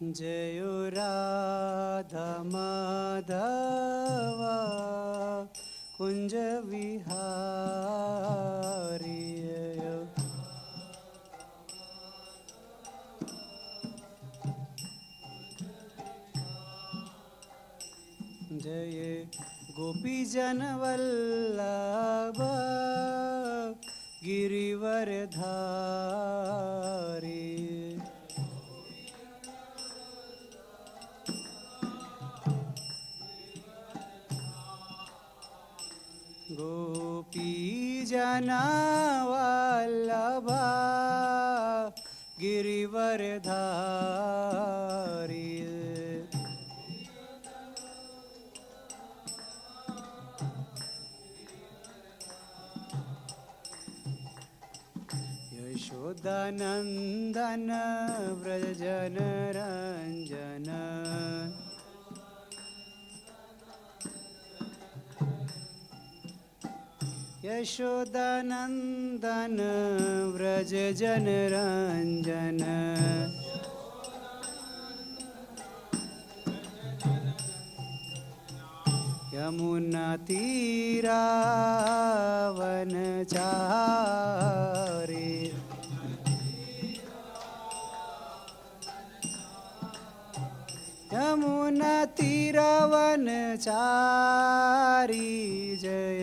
जयो राधा माधव कुंज विहारी। जय गोपी जन वल्लभ गिरिवर धारी। गोपी जन वल्लभ गिरिवर धारी। यशोदानंदन व्रज जन रंजन। यशोदानंदन व्रज जन रंजन। यमुना तीरा वनचारी। यमुना तीरा वनचारी। जय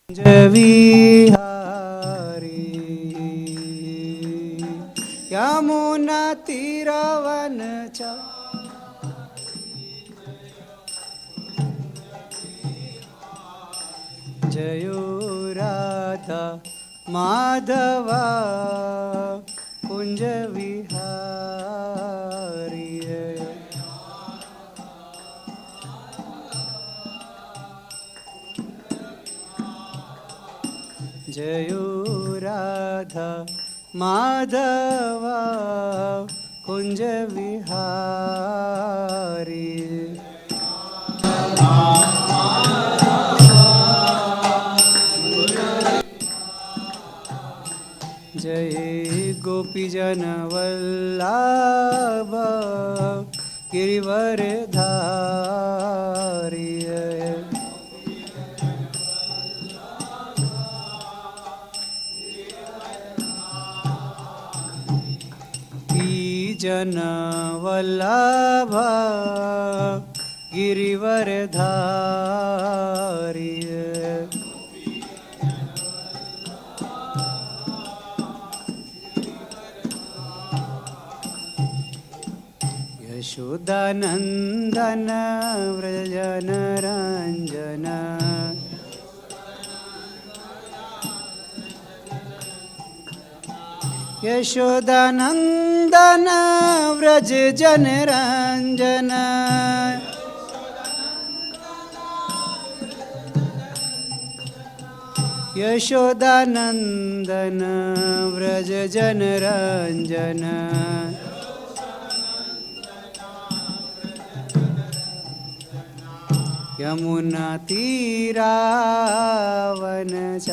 जय विहारी। यमुना तीरा वनचारी। जयो राधा माधव कुंज विहारी। जयो राधा माधव कुंज विहारी। जय गोपी जन वल्लभ गिरिवर धारी। जन वल्लभ गिरिवर धारी। यशोदानंदन व्रज जन रंजन। यशोदानंदन व्रज जन रंजन। यशोदानंदन व्रज जन रंजन। यमुना तीरा वनचारी।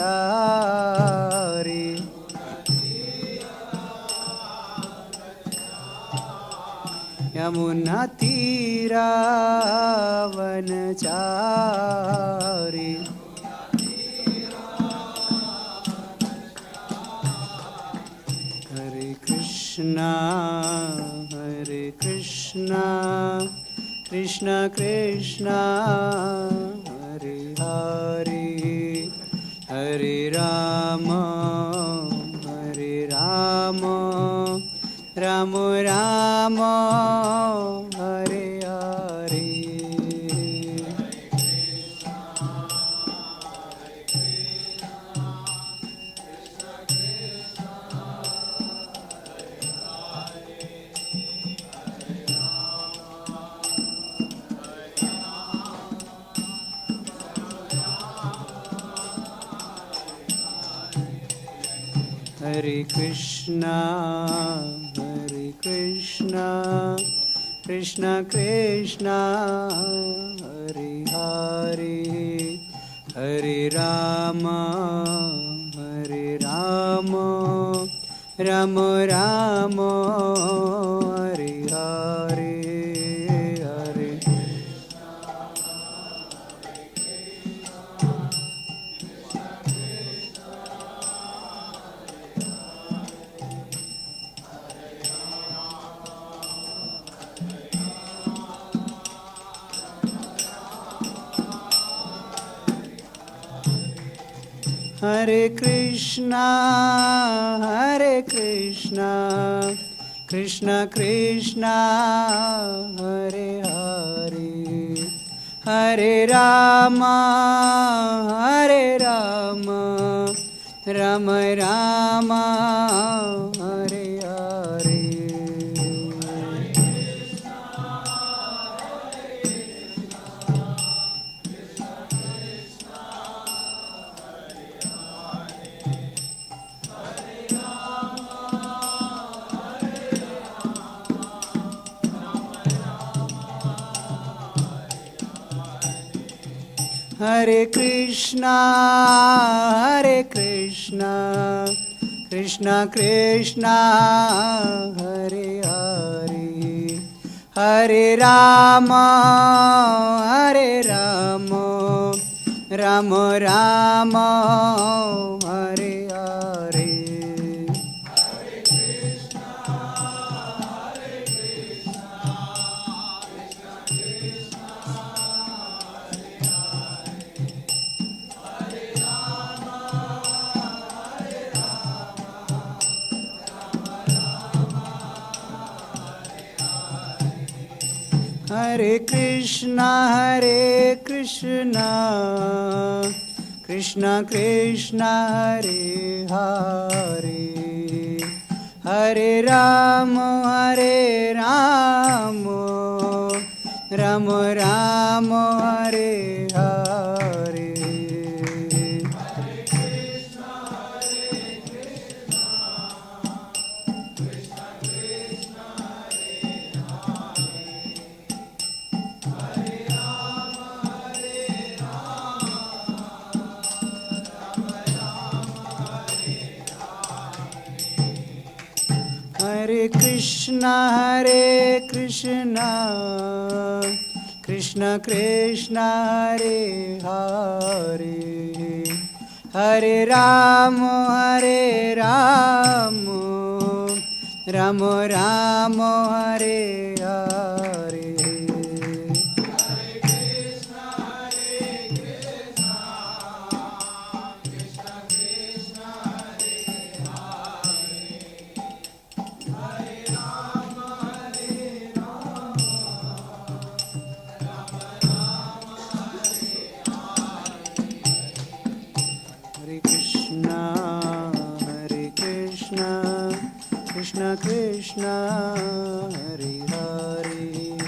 यमुना तीरा वनचारी। हरे कृष्णा कृष्ण कृष्ण हरे हरे। हरे राम राम राम हरे हरे। हरे कृष्णा कृष्ण कृष्ण हरे हरे। हरे Ram Ram Ram Hare Hare. Hare Krishna, Krishna Krishna, Hare Hare, Hare Rama, Rama Rama, Hare Hare. Hare Krishna, Krishna Krishna, Hare Hare, Hare Rama, Rama Rama, Hare Hare. Hare Krishna, Krishna Krishna, Hare Hare, Hare Rama, Rama Rama, Hare Hare. Hare Krishna, Krishna Krishna, Hare Hare, Hare Rama, Rama Rama, Hare Hare. Krishna Krishna, Hare Hare,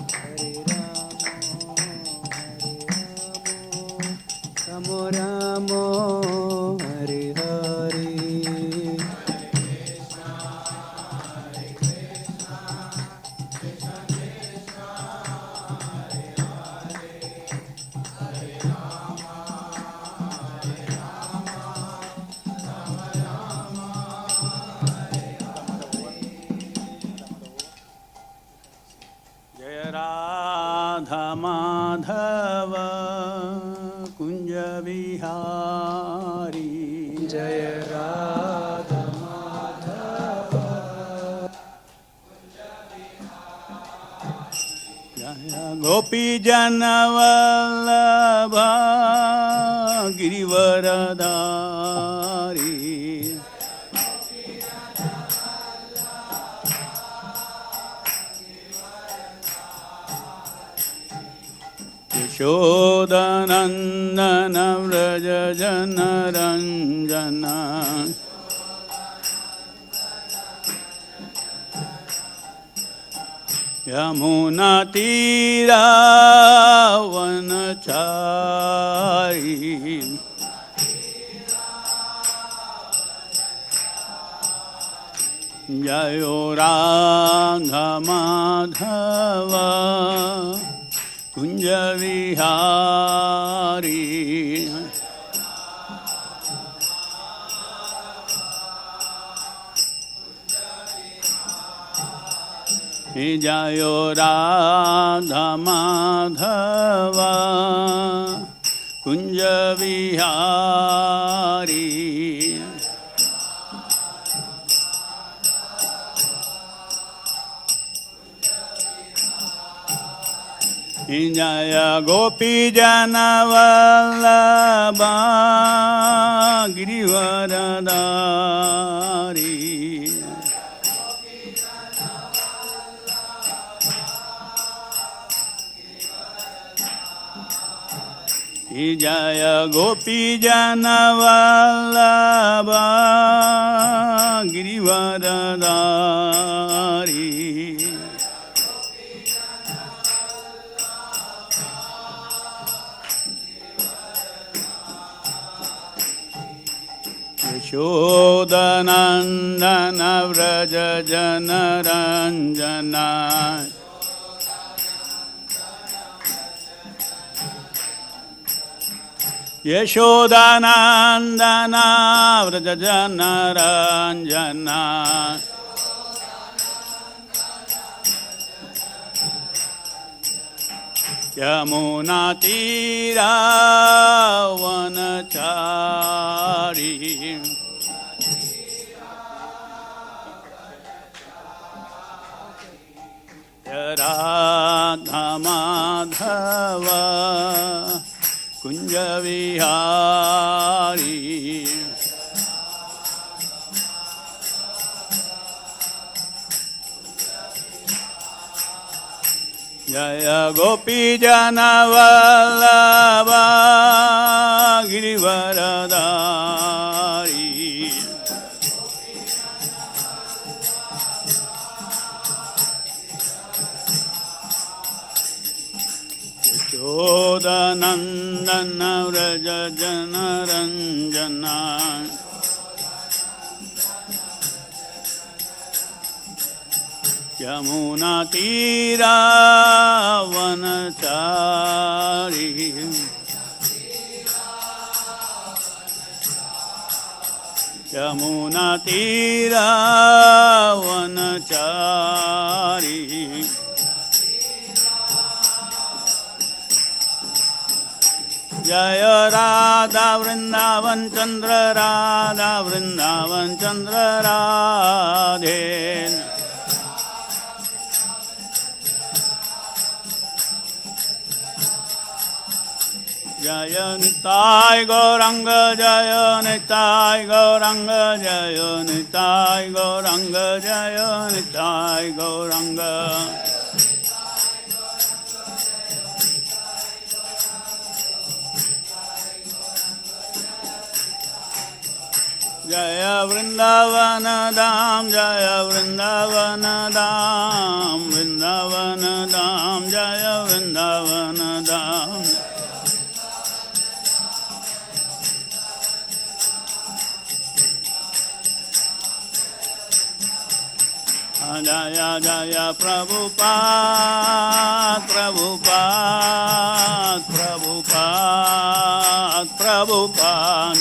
Hare Rama, Rama, Hare Hare. Radha Madhava Kunja Vihari, Jaya Radha Madhava Jaya Gopi Jana Vallabha Girivaradhari, Yashodanandana Vraja Jana Ranjana, Yamuna Tira Vanachari, Jayo Radha Madhava Kunja Vihari, Jayo Radha Madhava Kunja Vihari, जय गोपी जनवल्लभा गिरिवरदारी जय गोपी जनवल्लभा गिरिवरदारी यशोदनन्दन व्रज जनरञ्जना यशोदनन्दन व्रज जनरञ्जना यमुनातीरावनचारी राधा माधव कुंज विहारी जय गोपी जनवल्लभा गिरिवरदारी यशोदनन्दन व्रज जनरञ्जना यमुनातीरावनचारी यमुनातीरावनचारी जय राधा वृंदावन चंद्र राधा वृंदावन चंद्र राधे जय निताय गौरंग जय निताय गौरंग जय निताय गौरंग जय निताय गौरंग जय वृंदावन धाम जय वृंदावन धाम वृंदावन धाम जय वृंदावन धाम जय जय प्रभुपाद प्रभुपाद प्रभुपाद प्रभुपाद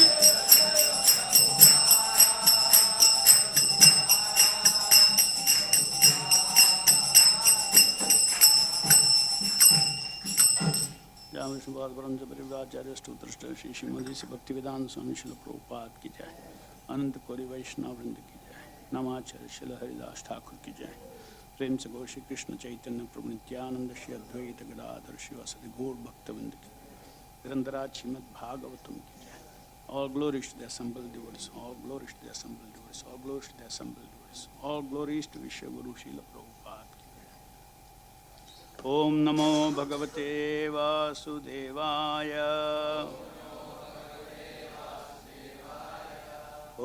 परिव्राचार्य स्तोत्र श्री श्रीमती से भक्तिवेदांत स्वामी शिल प्रभुपाद की जय अनंत कोटि वैष्णव वृंद की जय नमाचार्य शिल हरिदास ठाकुर की जय प्रेम से गौर श्री कृष्ण चैतन्य प्रभु नित्यानंद श्री अद्वैत गदाधर शिवासदि गौर भक्तवृंद की निरंतराज श्रीमद् भागवतम की जय all glories to the assembled devotees all glories to the assembled devotees all glories to the assembled devotees all glories to विश्व गुरु श्रील प्रभुपाद की जय ओम नमो भगवते वासुदेवाय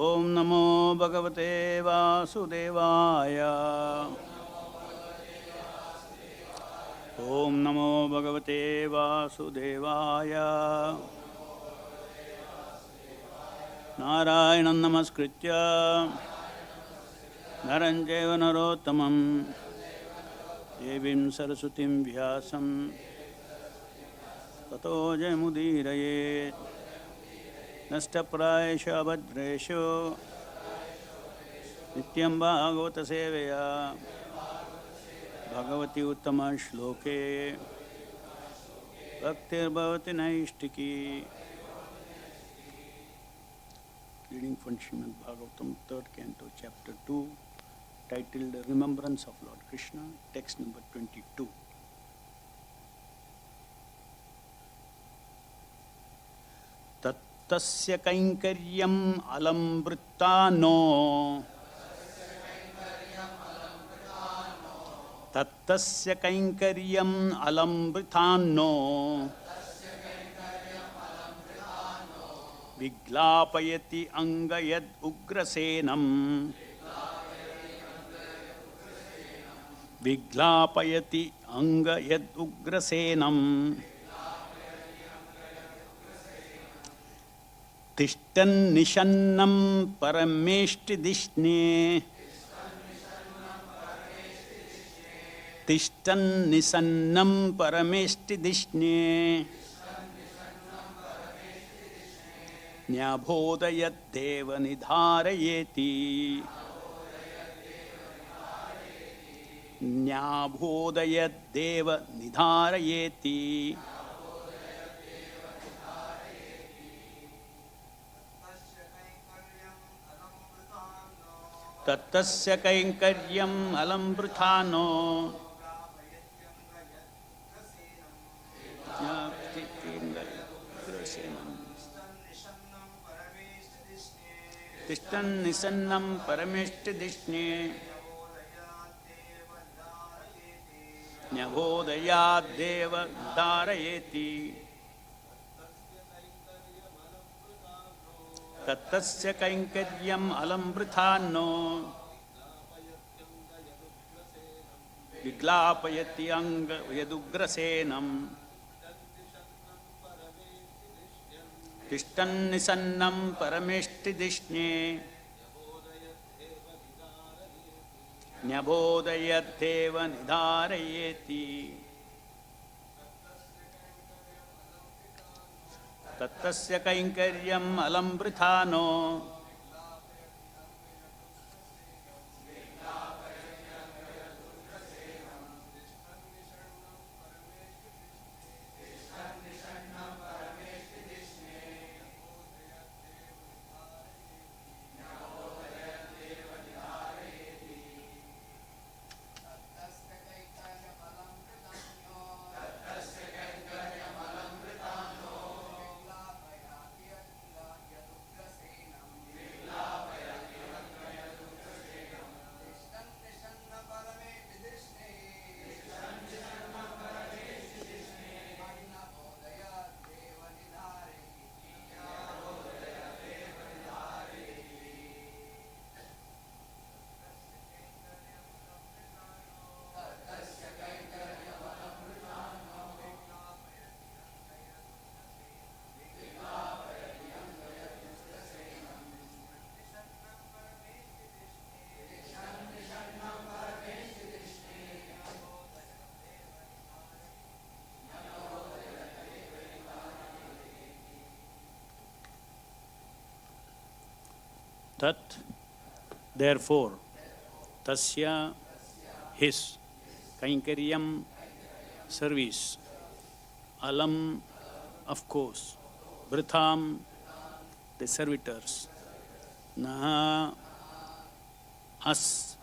ओम नमो भगवते वासुदेवाय ओम नमो भगवते वासुदेवाय नारायणं नमस्कृत्य नरं चैव नरोत्तमं देवीं सरस्वतीं व्यासं ततो जयमुदीरयेत् नष्टप्रायेषु अभद्रेषु नित्यं भागवतसेवया Bhagwati उत्तमश्लोके भक्तिर्भवति नैष्टिकी Reading from Srimad Bhagavatam, 3rd Canto, Chapter 2, titled Remembrance of Lord Krishna, text number 22. तत्तस्य कैङ्कर्यम् अलं वृत्तानो तत्तस्य कैङ्कर्यम् अलं वृथान्नो विग्लापयति अङ्गयद् उग्रसेनम् विग्लापयति अङ्गयद् उग्रसेनम् तिष्ठन् निषन्नं परमेष्टिधिष्णे तिष्ठन् निषन्नं परमेष्टिधिष्णे न्यबोधयद्देव निधारयेति न्यबोधयद्देव निधारयेति तत्तस्य कैङ्कर्यम् अलं वृथानो तिष्ठन् निषन्नं परमेष्टिधिष्णे न्यबोधयाद्देव धारयेति तत्तस्य कैङ्कर्यम् अलं वृथान्नो विग्लापयति यदुग्रसेनम् तिष्ठन् निषन्नं परमेष्टिधिष्णे न्यबोधयद्देव निधारयेति तत्तस्य कैङ्कर्यम् अलं वृथानो Tat, therefore, tasya, his, kainkaryam, service, alam, of course, vritham, the servitors, na, us,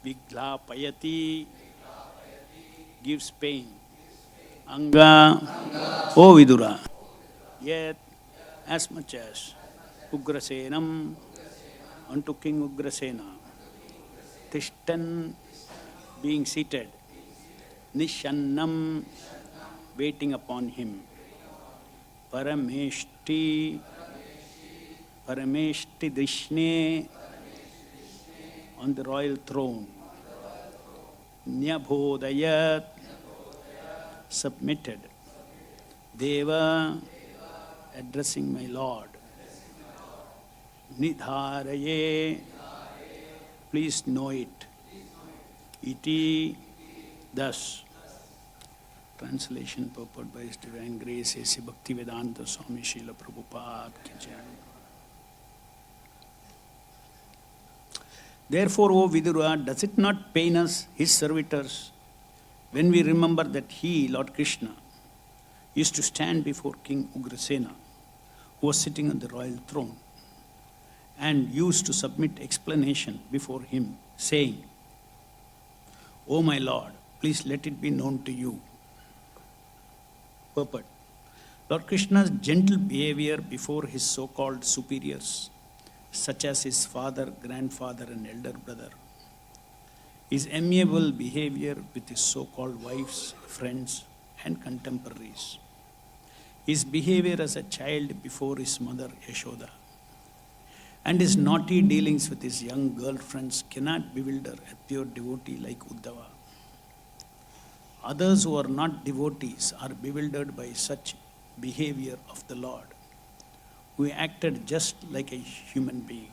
viglapayati, gives pain, anga, O Vidura, yet as much as Ugrasenam unto King Ugrasena, Tishtan being seated, Nishannam waiting upon him, Parameshti Drishne on the royal throne, Nyabhodayat submitted, Deva addressing my Lord, Nidharaye, please know it, iti, thus. Translation purport by His Divine Grace A.C. Bhaktivedanta Swami Srila Prabhupada ki jai. Therefore, O Vidura, does it not pain us, his servitors, when we remember that he, Lord Krishna, used to stand before King Ugrasena, who was sitting on the royal throne, and used to submit explanation before him, saying, O my Lord, please let it be known to you. Purport. Lord Krishna's gentle behavior before his so-called superiors, such as his father, grandfather, and elder brother, his amiable behavior with his so-called wives, friends, and contemporaries, his behavior as a child before his mother Yashoda, and his naughty dealings with his young girlfriends cannot bewilder a pure devotee like Uddhava. Others who are not devotees are bewildered by such behavior of the Lord, who acted just like a human being.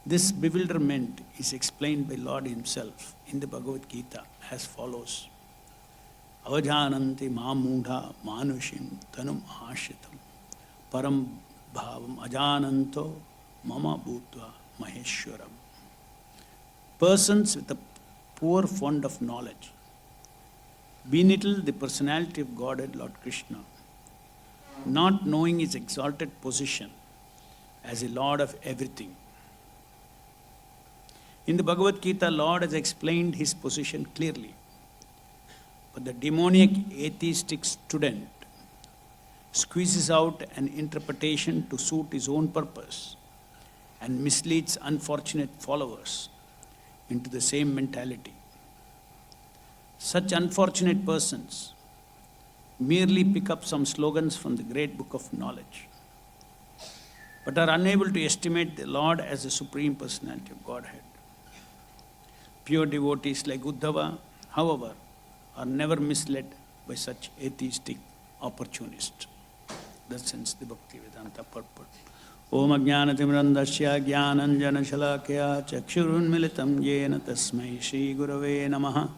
This bewilderment is explained by Lord himself in the Bhagavad Gita as follows. Avajananti mamudha manushim tanum ashitam param bhavam ajananto mama bhutva maheshwaram. Persons with a poor fund of knowledge belittle the personality of Godhead Lord Krishna, not knowing his exalted position as a Lord of everything. In the Bhagavad Gita, Lord has explained his position clearly. But the demoniac atheistic student squeezes out an interpretation to suit his own purpose and misleads unfortunate followers into the same mentality. Such unfortunate persons merely pick up some slogans from the great book of knowledge, but are unable to estimate the Lord as the Supreme Personality of Godhead. Pure devotees like Uddhava, however, are never misled by such atheistic opportunists. That ends the Bhakti Vedanta purport. Om Ajnanatimrandasya Jnananjana Shalakya Chakshurunmilitam Yena Tasmai Shri Gurave Namaha.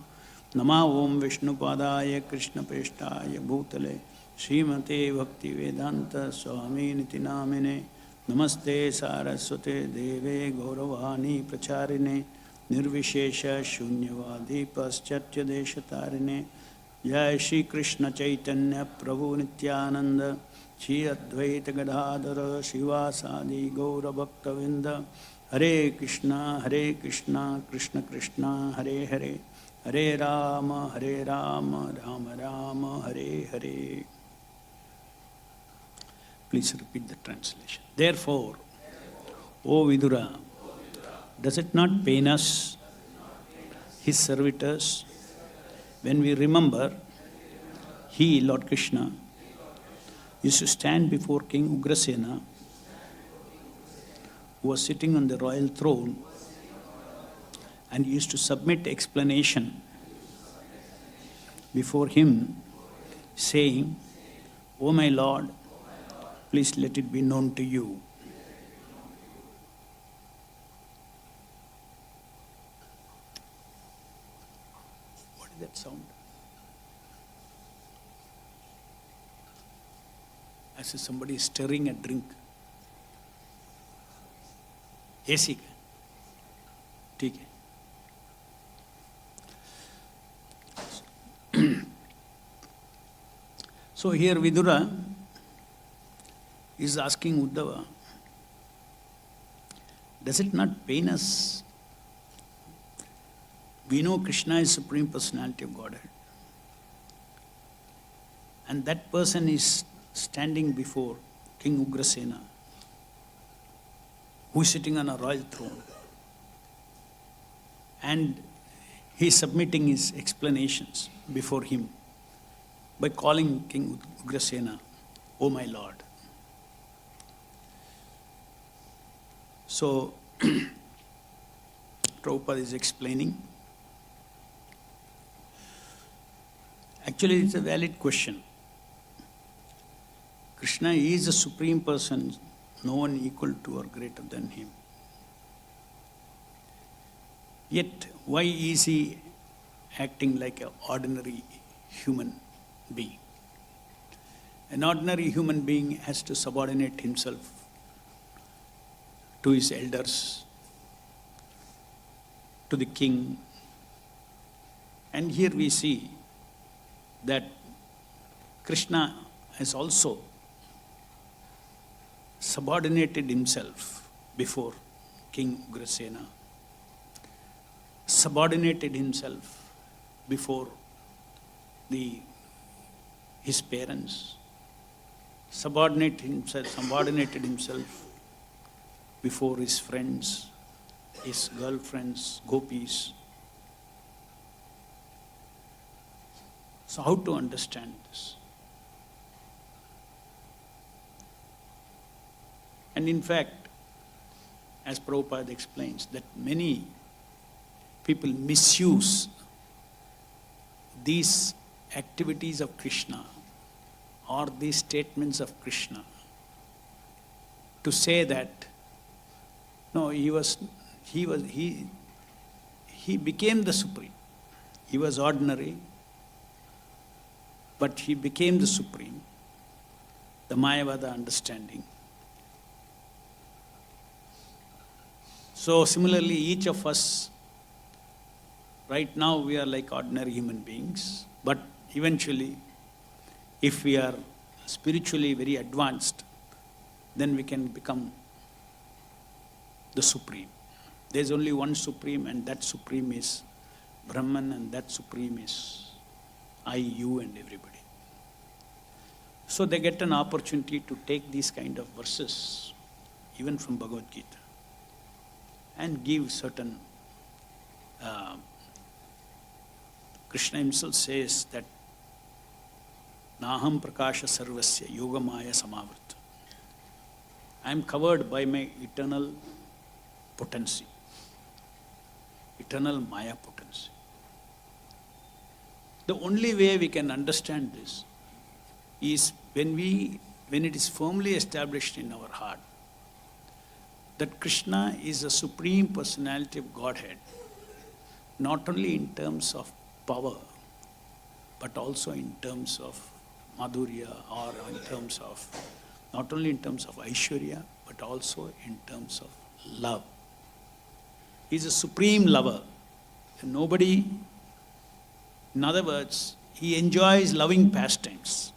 Nama Om Vishnupadaya Krishna Peshtaya Bhutale Srimate Bhakti Vedanta Swami Niti Namine Namaste Saraswate Deve Gauravani Pracharine Nirvishesha Shunyavadi Paschatya Deshatarine Jai Shri Krishna Chaitanya Prabhu Nityananda Shri Advaita Gadadhara Shivasadi Gaura Bhaktavinda Hare Krishna Krishna Krishna Hare Hare Hare Rama Rama Rama Hare Hare. Please repeat the translation. Therefore, O Vidura, does it not pain us, his servitors, when we remember he, Lord Krishna, used to stand before King Ugrasena, who was sitting on the royal throne, and used to submit explanation before him, saying, O my Lord, please let it be known to you. What is that sound? As if somebody is stirring a drink. AC का? ठीक है. So here Vidura is asking Uddhava, does it not pain us? We know Krishna is Supreme Personality of Godhead. And that person is standing before King Ugrasena, who is sitting on a royal throne. And he is submitting his explanations before him by calling King Ugrasena, O my Lord. So, Prabhupada is explaining. Actually, it's a valid question. Krishna is a supreme person, no one equal to or greater than him. Yet, why is he acting like an ordinary human being? An ordinary human being has to subordinate himself to his elders, to the king. And here we see that Krishna has also subordinated himself before King Ugrasena, subordinated himself before his parents, subordinated himself before his friends, his girlfriends, gopis. So how to understand this? And in fact, as Prabhupada explains, that many people misuse these activities of Krishna or these statements of Krishna to say that, no, he became the Supreme. He was ordinary, but he became the Supreme, the Mayavada understanding. So similarly, each of us, right now we are like ordinary human beings, but eventually, if we are spiritually very advanced, then we can become the Supreme. There's only one Supreme, and that Supreme is Brahman, and that Supreme is I, you, and everybody. So they get an opportunity to take these kind of verses, even from Bhagavad Gita, and give certain. Krishna himself says that Naham Prakasha Sarvasya Yogamaya Samavrta. I am covered by my eternal potency, eternal Maya potency. The only way we can understand this is when it is firmly established in our heart that Krishna is a Supreme Personality of Godhead, not only in terms of power, but also in terms of madhurya, or in terms of, not only in terms of Aishwarya, but also in terms of love. He is a supreme lover. And nobody, in other words, he enjoys loving pastimes.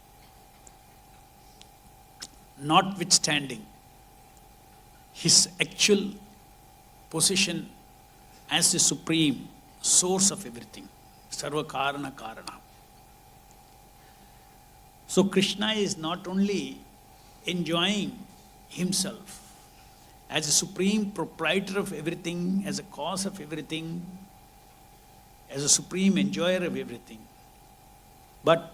Notwithstanding his actual position as the supreme source of everything, Sarva Karana Karana. So Krishna is not only enjoying himself as a supreme proprietor of everything, as a cause of everything, as a supreme enjoyer of everything, but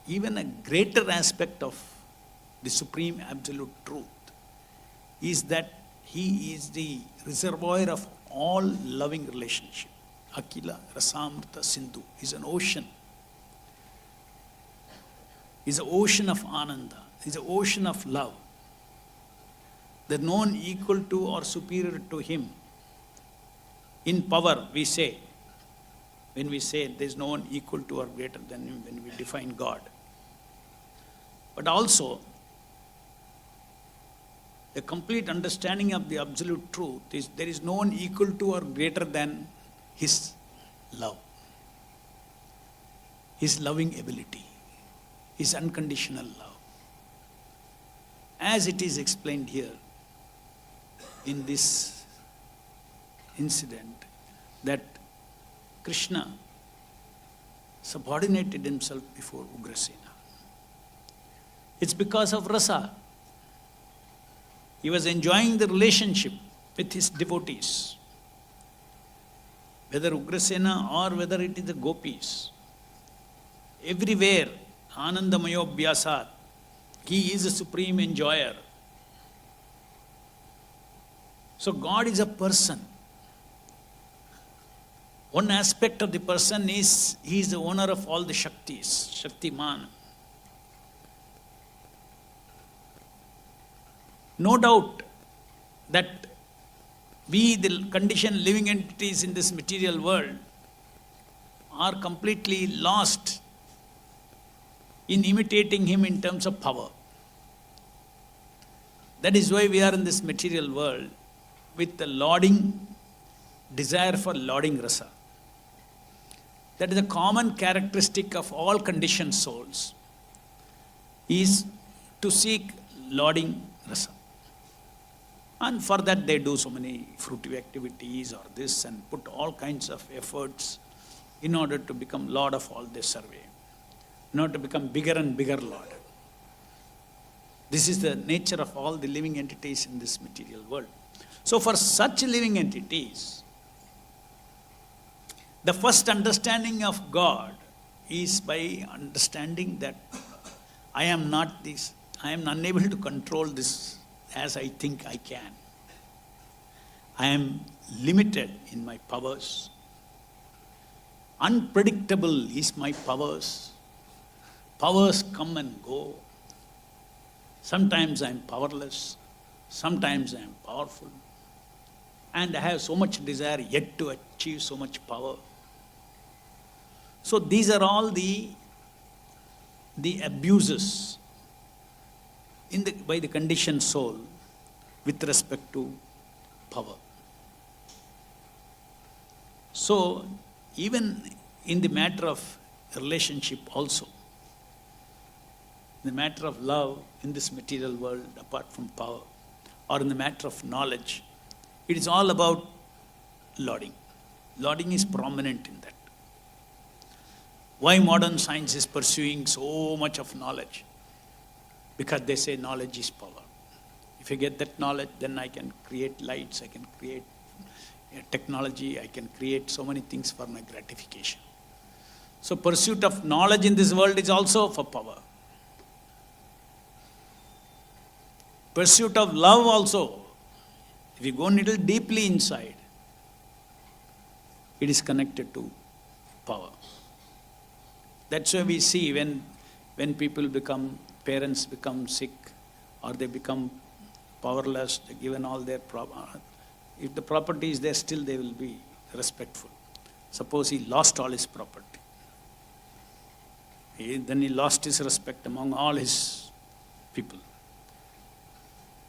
even a greater aspect of the supreme absolute truth is that he is the reservoir of all loving relationship. Akila Rasamrita Sindhu is an ocean. Is an ocean of Ananda, is an ocean of love. There's no one equal to or superior to him. In power, we say, when we say there's no one equal to or greater than him, when we define God. But also, the complete understanding of the absolute truth is there is no one equal to or greater than his love, his loving ability, his unconditional love. As it is explained here in this incident, that Krishna subordinated himself before Ugrasena. It's because of rasa. He was enjoying the relationship with his devotees. Whether Ugrasena or whether it is the gopis. Everywhere, Anandamayo Bhyasat, he is a supreme enjoyer. So God is a person. One aspect of the person is, he is the owner of all the Shaktis, Shaktiman. No doubt that we, the conditioned living entities in this material world, are completely lost in imitating him in terms of power. That is why we are in this material world with the lauding, desire for lauding rasa. That is a common characteristic of all conditioned souls, is to seek lauding rasa. And for that they do so many fruitive activities or this, and put all kinds of efforts in order to become Lord of all this survey, in order to become bigger and bigger Lord. This is the nature of all the living entities in this material world. So for such living entities, the first understanding of God is by understanding that I am not this, I am unable to control this as I think I can. I am limited in my powers. Unpredictable is my powers. Powers come and go. Sometimes I am powerless. Sometimes I am powerful. And I have so much desire yet to achieve so much power. So these are all the abuses by the conditioned soul with respect to power. So even in the matter of relationship also, in the matter of love in this material world apart from power, or in the matter of knowledge, it is all about lauding. Lauding is prominent in that. Why modern science is pursuing so much of knowledge? Because they say knowledge is power. If I get that knowledge, then I can create lights, I can create technology, I can create so many things for my gratification. So pursuit of knowledge in this world is also for power. Pursuit of love also, if you go a little deeply inside, it is connected to power. That's why we see when people parents become sick, or they become powerless, they're given all their if the property is there, still they will be respectful. Suppose he lost all his property. Then he lost his respect among all his people.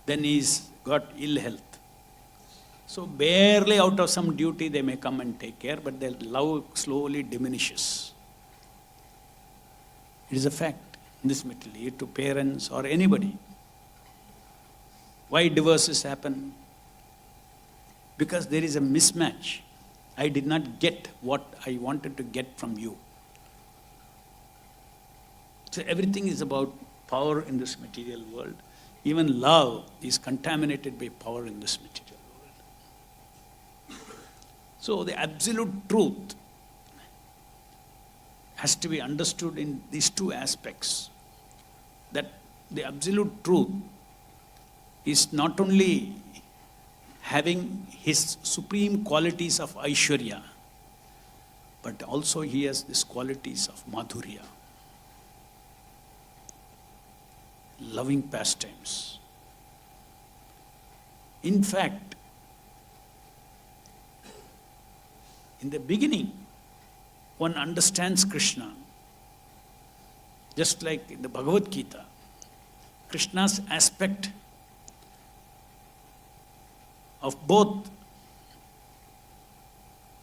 Then he's got ill health. So barely out of some duty they may come and take care, but their love slowly diminishes. It is a fact in this material, to parents or anybody. Why divorces happen? Because there is a mismatch. I did not get what I wanted to get from you. So everything is about power in this material world. Even love is contaminated by power in this material world. So the absolute truth has to be understood in these two aspects. That the absolute truth is not only having his supreme qualities of Aishwarya, but also he has these qualities of Madhurya, loving pastimes. In fact, in the beginning, one understands Krishna, just like in the Bhagavad Gita, Krishna's aspect of both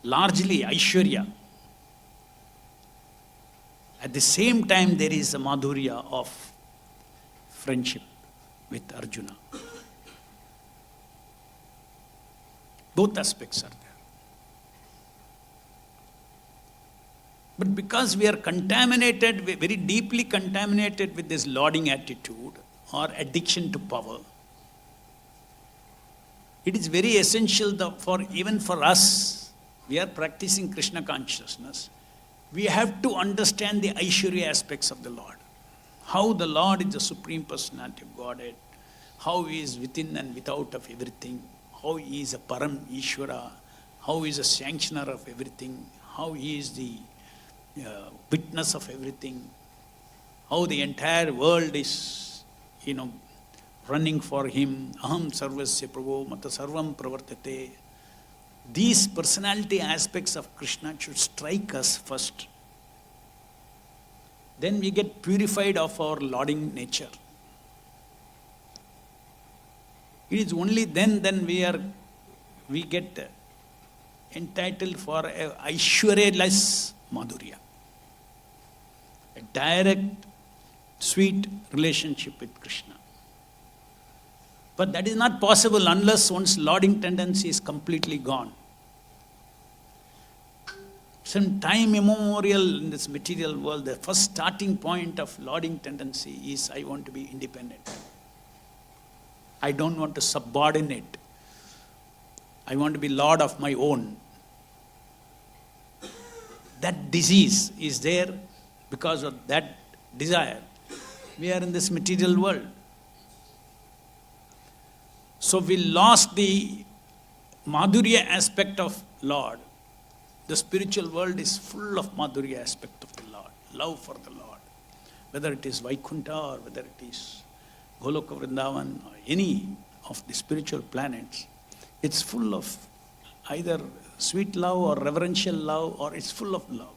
largely Aishwarya. At the same time, there is a Madhurya of friendship with Arjuna. Both aspects are there. But because we are contaminated, very deeply contaminated with this lauding attitude or addiction to power, it is very essential even for us, we are practicing Krishna consciousness, we have to understand the Aishwarya aspects of the Lord. How the Lord is the Supreme Personality of Godhead, how He is within and without of everything, how He is a Param Ishvara, how He is a sanctioner of everything, how He is the witness of everything, how the entire world is, running for Him. Aham sarvasya prabho mata sarvam pravartate. These personality aspects of Krishna should strike us first. Then we get purified of our lauding nature. It is only then we get entitled for a Aishwarya-less Madhurya. A direct, sweet relationship with Krishna. But that is not possible unless one's lauding tendency is completely gone. Some time immemorial in this material world, the first starting point of lauding tendency is I want to be independent. I don't want to subordinate. I want to be Lord of my own. That disease is there because of that desire. We are in this material world. So we lost the Madhurya aspect of Lord. The spiritual world is full of Madhurya aspect of the Lord, love for the Lord. Whether it is Vaikuntha or whether it is Goloka Vrindavan or any of the spiritual planets, it's full of either sweet love or reverential love, or it's full of love.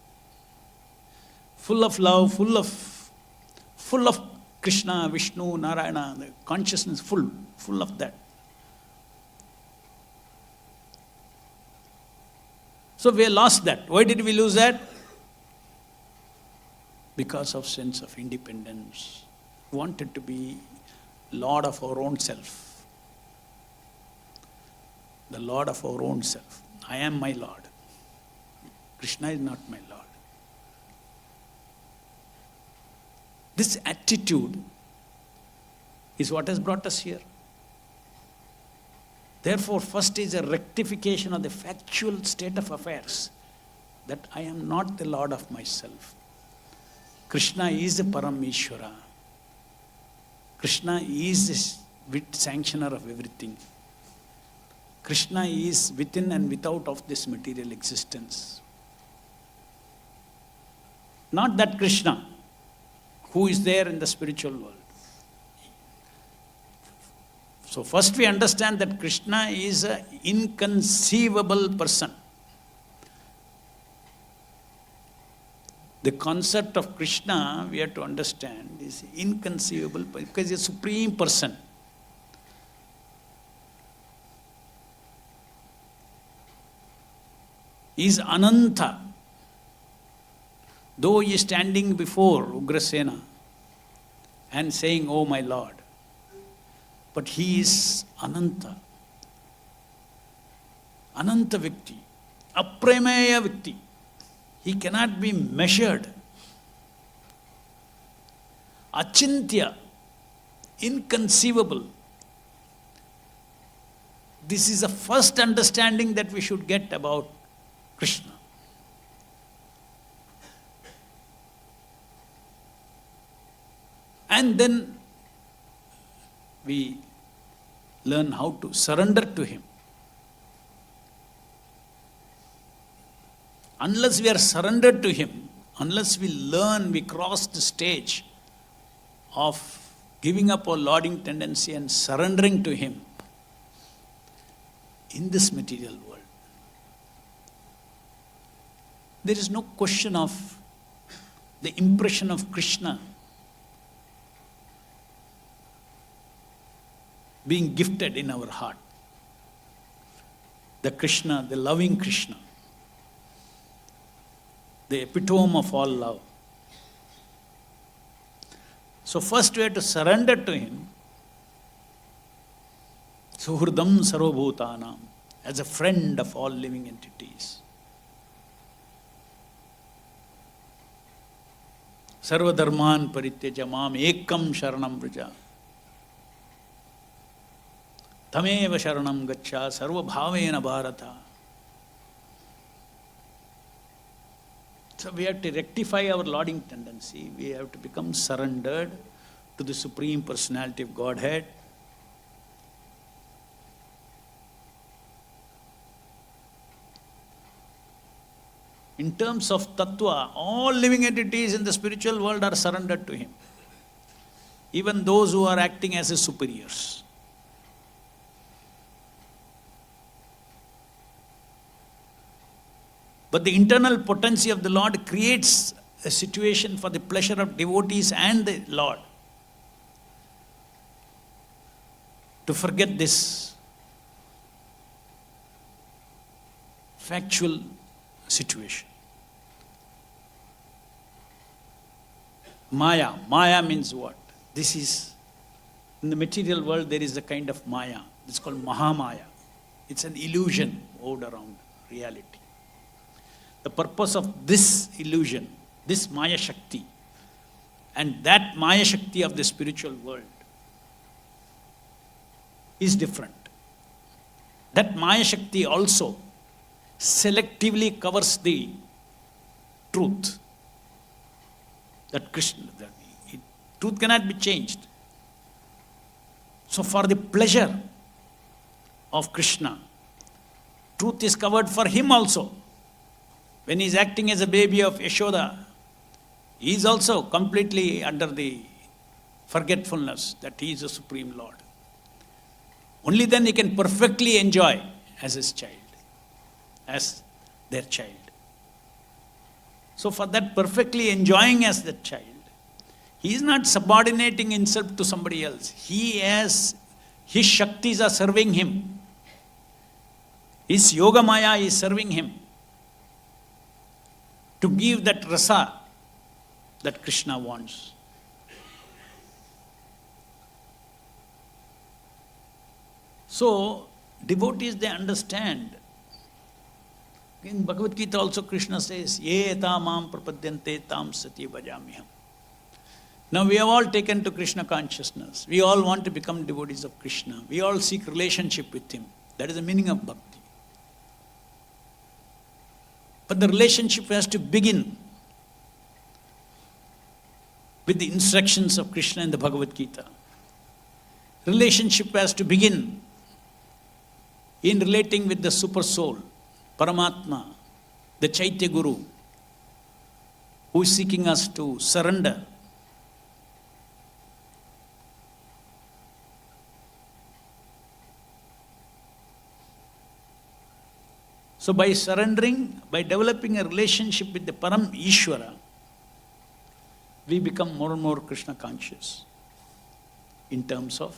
Full of love, full of Krishna, Vishnu, Narayana, the consciousness full of that. So we lost that. Why did we lose that? Because of sense of independence. Wanted to be Lord of our own self. The Lord of our own self. I am my Lord. Krishna is not my Lord. This attitude is what has brought us here. Therefore, first is a rectification of the factual state of affairs, that I am not the Lord of myself. Krishna is the Parameshwara. Krishna is the sanctioner of everything. Krishna is within and without of this material existence. Not that Krishna who is there in the spiritual world. So first we understand that Krishna is an inconceivable person. The concept of Krishna, we have to understand, is inconceivable because he is a supreme person. He is Ananta. Though he is standing before Ugrasena and saying, "Oh my Lord," but he is Ananta. Ananta Vikti. Aprameya Vikti. He cannot be measured. Achintya. Inconceivable. This is the first understanding that we should get about Krishna. And then we learn how to surrender to him. Unless we are surrendered to him, unless we learn, we cross the stage of giving up our lording tendency and surrendering to him in this material world, there is no question of the impression of Krishna being gifted in our heart. The Krishna, the loving Krishna, the epitome of all love. So first we have to surrender to him. Suhridam sarvabhutanam, as a friend of all living entities. Sarvadharman parityaja mam ekam sharanam vraja. Tameva sharanam gaccha sarva bhavena bharata. So we have to rectify our lording tendency. We have to become surrendered to the Supreme Personality of Godhead. In terms of tattva, all living entities in the spiritual world are surrendered to him. Even those who are acting as his superiors. But the internal potency of the Lord creates a situation for the pleasure of devotees and the Lord to forget this factual situation. Maya. Maya means what? This is, in the material world there is a kind of Maya. It's called Mahamaya. It's an illusion woved around reality. The purpose of this illusion, this Maya Shakti, and that Maya Shakti of the spiritual world is different. That Maya Shakti also selectively covers the truth. That Krishna, truth cannot be changed. So for the pleasure of Krishna, truth is covered for him also. When he is acting as a baby of Yashoda, he is also completely under the forgetfulness that he is the Supreme Lord. Only then he can perfectly enjoy as his child, as their child. So for that perfectly enjoying as the child, he is not subordinating himself to somebody else. He has, his Shaktis are serving him. His Yoga Maya is serving him to give that rasa that Krishna wants. So, devotees, they understand. In Bhagavad Gita also Krishna says, Ye eta mam prapadyante tam sati bhajamiham. Now we have all taken to Krishna consciousness. We all want to become devotees of Krishna. We all seek relationship with him. That is the meaning of bhakti. But the relationship has to begin with the instructions of Krishna in the Bhagavad Gita. Relationship has to begin in relating with the super soul, Paramatma, the Chaitya Guru, who is seeking us to surrender. So by surrendering, by developing a relationship with the Param Ishvara, we become more and more Krishna conscious in terms of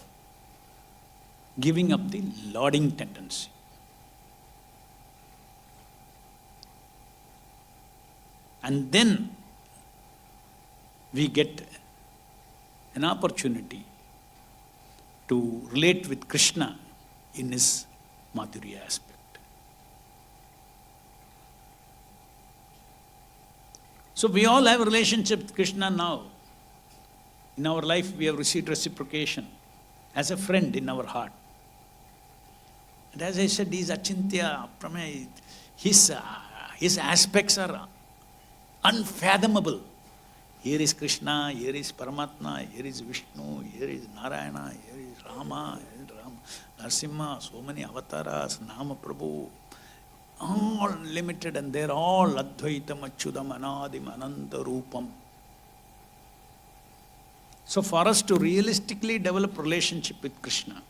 giving up the lauding tendency. And then we get an opportunity to relate with Krishna in his Madhurya aspect. So we all have a relationship with Krishna now. In our life, we have received reciprocation as a friend in our heart. And as I said, he is Achintya, Pramay. His aspects are unfathomable. Here is Krishna, here is Paramatma, here is Vishnu, here is Narayana, here is Rama, Narasimha, so many avatars, Nama Prabhu, all limited, and they're all Advaitam, Achyudam, Anadim, Ananta Rupam. So for us to realistically develop relationship with Krishna,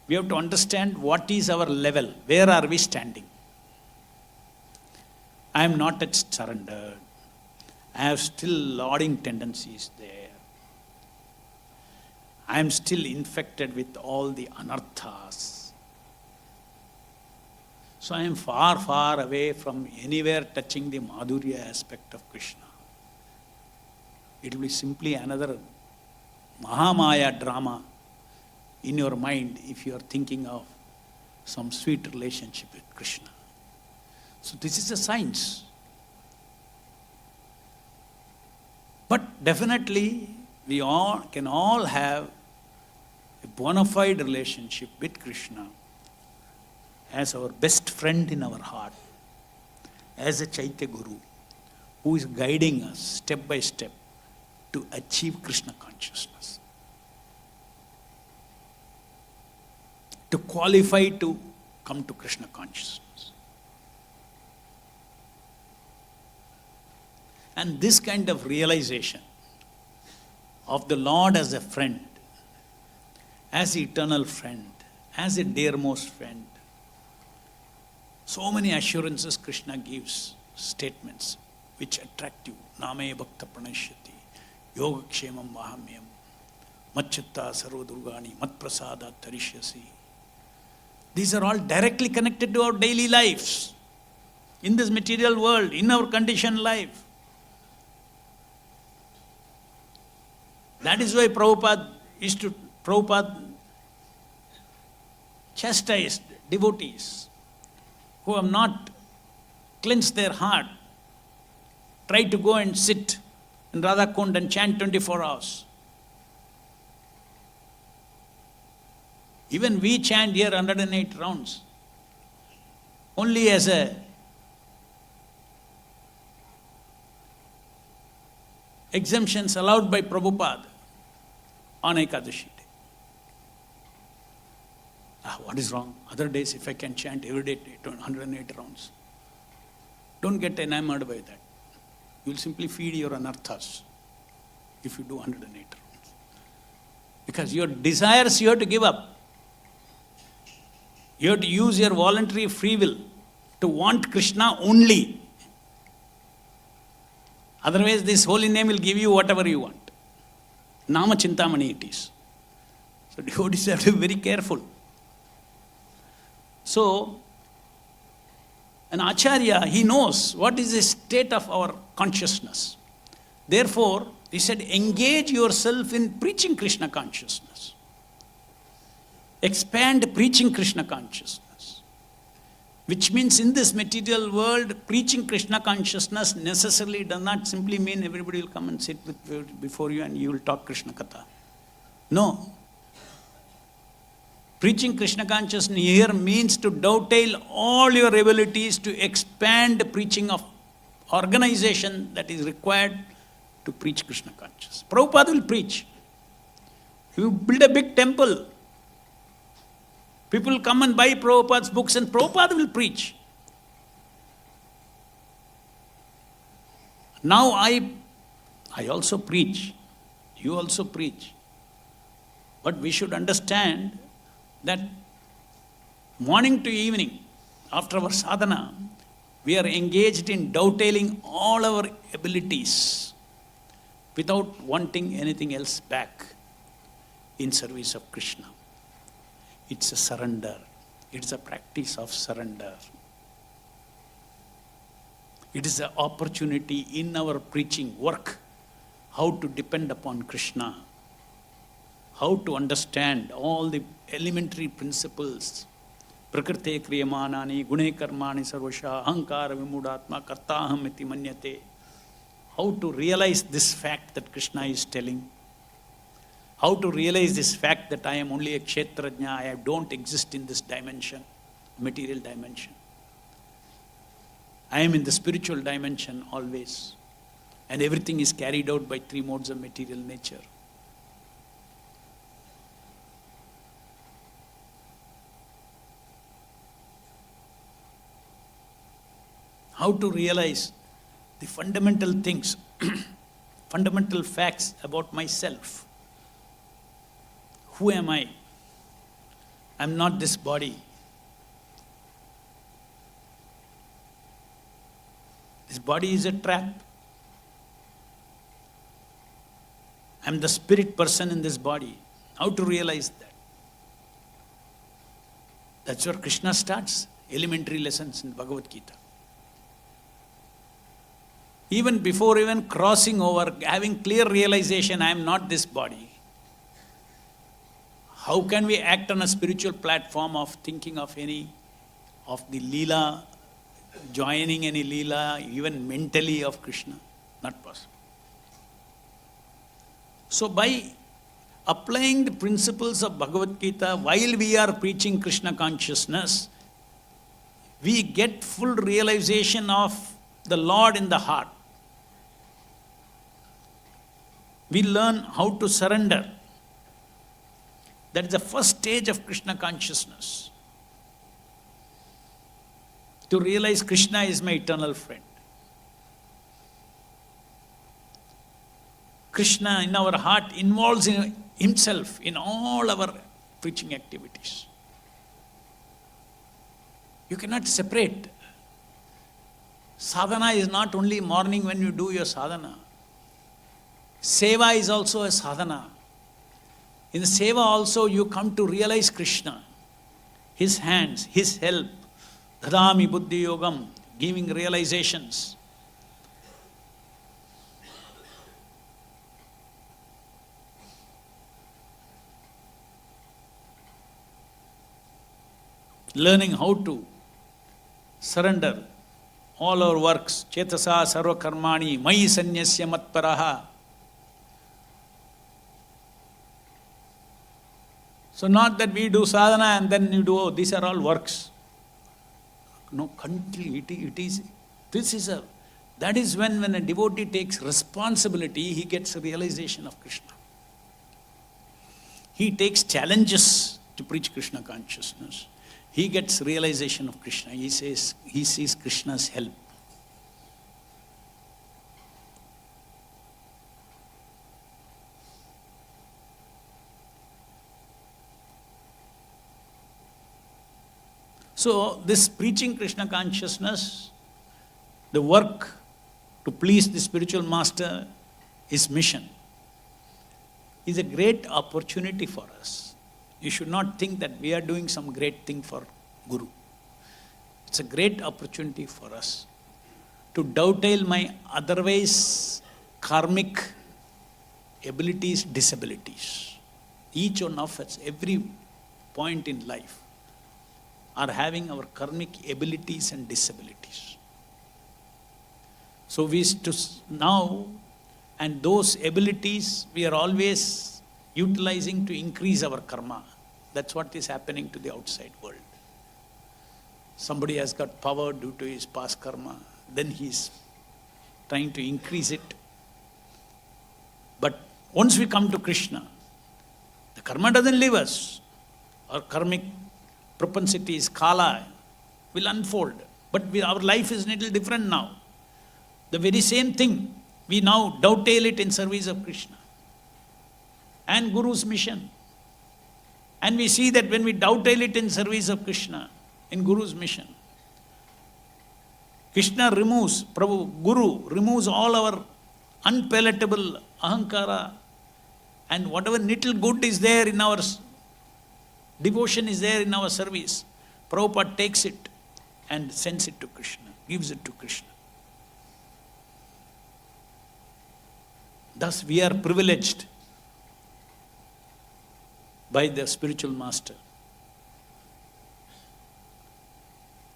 we have to understand what is our level, where are we standing. I am not yet surrendered. I have still lauding tendencies there. I am still infected with all the anarthas. So I am far, far away from anywhere touching the Madhurya aspect of Krishna. It will be simply another Mahamaya drama in your mind if you are thinking of some sweet relationship with Krishna. So this is a science. But definitely we all can all have a bona fide relationship with Krishna as our best friend in our heart, as a Chaitya Guru who is guiding us step by step to achieve Krishna consciousness, to qualify to come to Krishna consciousness. And this kind of realization of the Lord as a friend, as eternal friend, as a dearmost friend, so many assurances Krishna gives, statements which attract you. Name bhakta pranashyati, yoga kshemam vahamyam, macchitta sarva durgani, mat prasada tarishyasi. These are all directly connected to our daily lives, in this material world, in our conditioned life. That is why Prabhupada chastised devotees who have not cleansed their heart, try to go and sit in Radha Kund and chant 24 hours. Even we chant here 108 rounds. Only as a exemptions allowed by Prabhupada on Ekadashi day. What is wrong? Other days, if I can chant every day 108 rounds. Don't get enamored by that. You will simply feed your anarthas if you do 108 rounds. Because your desires you have to give up. You have to use your voluntary free will to want Krishna only. Otherwise, this holy name will give you whatever you want. Nama Chintamani it is. So devotees have to be very careful. So, an Acharya, he knows what is the state of our consciousness. Therefore, he said, engage yourself in preaching Krishna consciousness. Expand preaching Krishna consciousness. Which means in this material world, preaching Krishna consciousness necessarily does not simply mean everybody will come and sit before you and you will talk Krishna Katha. No. Preaching Krishna consciousness here means to dovetail all your abilities to expand the preaching of organization that is required to preach Krishna consciousness. Prabhupada will preach. You build a big temple. People come and buy Prabhupada's books and Prabhupada will preach. Now I also preach. You also preach. But we should understand that morning to evening, after our sadhana, we are engaged in dovetailing all our abilities without wanting anything else back in service of Krishna. It's a surrender. It's a practice of surrender. It is an opportunity in our preaching work how to depend upon Krishna, how to understand all the elementary principles. Prakrite kriyamanani gune karmani sarvasha ahankara vimudatma kartaham iti manyate. How to realize this fact that Krishna is telling. How to realize this fact that I am only a kshetrajna, I don't exist in this dimension, material dimension. I am in the spiritual dimension always. And everything is carried out by three modes of material nature. How to realize the fundamental things, fundamental facts about myself. Who am I? I'm not this body. This body is a trap. I'm the spirit person in this body. How to realize that? That's where Krishna starts. Elementary lessons in Bhagavad Gita. Even before even crossing over, having clear realization, I am not this body. How can we act on a spiritual platform of thinking of any of the Leela, joining any Leela, even mentally of Krishna? Not possible. So by applying the principles of Bhagavad Gita while we are preaching Krishna consciousness, we get full realization of the Lord in the heart. We learn how to surrender. That is the first stage of Krishna consciousness. To realize Krishna is my eternal friend. Krishna in our heart involves himself in all our preaching activities. You cannot separate. Sadhana is not only morning when you do your sadhana. Seva is also a sadhana. In the seva also you come to realize Krishna, His hands, His help, Dadami Buddhi Yogam, giving realizations. Learning how to surrender all our works, Chetasa Sarva Karmani, Mayi Sanyasya Matparaha. So not that we do sadhana and then you do, oh, these are all works. No, that is when a devotee takes responsibility, he gets a realization of Krishna. He takes challenges to preach Krishna consciousness. He gets realization of Krishna. He sees Krishna's help. So this preaching Krishna consciousness, the work to please the spiritual master, his mission, is a great opportunity for us. You should not think that we are doing some great thing for Guru. It's a great opportunity for us to dovetail my otherwise karmic abilities, disabilities. Each one of us, every point in life, are having our karmic abilities and disabilities. So now, and those abilities we are always utilizing to increase our karma. That's what is happening to the outside world. Somebody has got power due to his past karma, then he's trying to increase it. But once we come to Krishna, the karma doesn't leave us. Our karmic propensities, kala, will unfold. But our life is a little different now. The very same thing, we now dovetail it in service of Krishna and Guru's mission. And we see that when we dovetail it in service of Krishna, in Guru's mission, Krishna removes, Guru removes all our unpalatable ahankara, and whatever little good is there in our devotion is there in our service, Prabhupada takes it and sends it to Krishna, gives it to Krishna. Thus we are privileged by the spiritual master.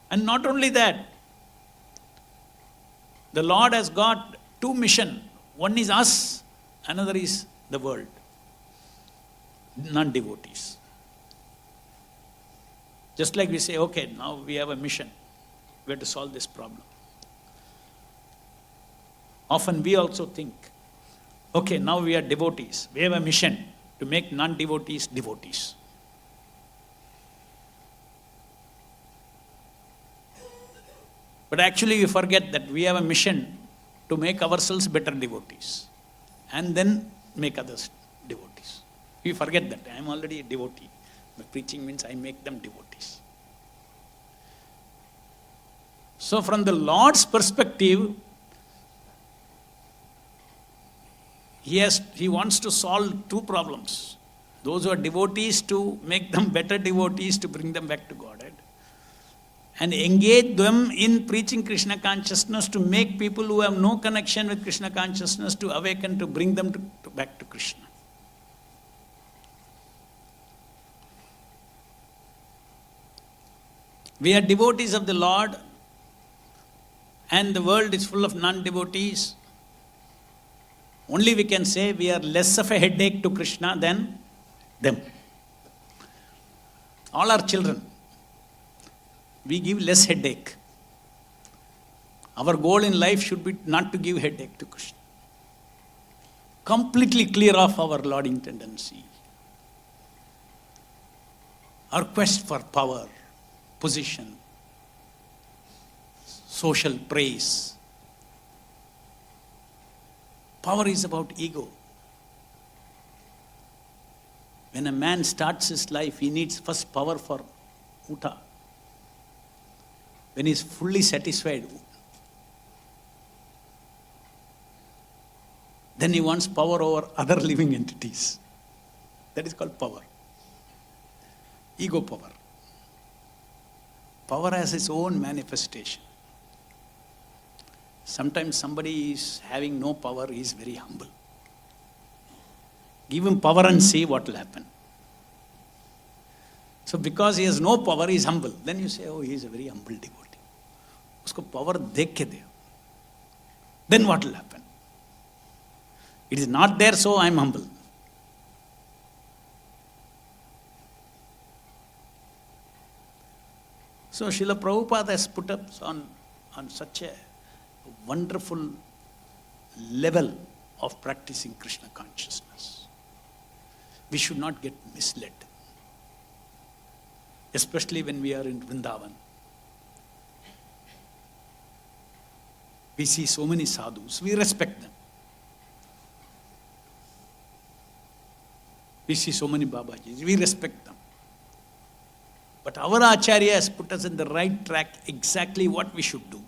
And not only that, the Lord has got two missions. One is us, another is the world, non-devotees. Just like we say, okay, now we have a mission. We have to solve this problem. Often we also think, okay, now we are devotees. We have a mission to make non-devotees devotees. But actually we forget that we have a mission to make ourselves better devotees and then make others devotees. We forget that. I am already a devotee. My preaching means I make them devotees. So from the Lord's perspective, He wants to solve two problems. Those who are devotees, to make them better devotees, to bring them back to Godhead. And engage them in preaching Krishna consciousness, to make people who have no connection with Krishna consciousness to awaken, to bring them back to Krishna. We are devotees of the Lord, and the world is full of non-devotees. Only we can say we are less of a headache to Krishna than them. All our children, we give less headache. Our goal in life should be not to give headache to Krishna. Completely clear off our lauding tendency. Our quest for power, position, social praise. Power is about ego. When a man starts his life, he needs first power for uta. When he is fully satisfied, then he wants power over other living entities. That is called power. Ego power. Power has its own manifestation. Sometimes somebody is having no power, he is very humble. Give him power and see what will happen. So because he has no power, he is humble. Then you say, oh, he is a very humble devotee. Usko power dekh ke de. Then what will happen? It is not there, so I am humble. So Srila Prabhupada has put us on such a wonderful level of practicing Krishna consciousness. We should not get misled, especially when we are in Vrindavan. We see so many sadhus, we respect them. We see so many Babajis, we respect them. But our Acharya has put us in the right track, exactly what we should do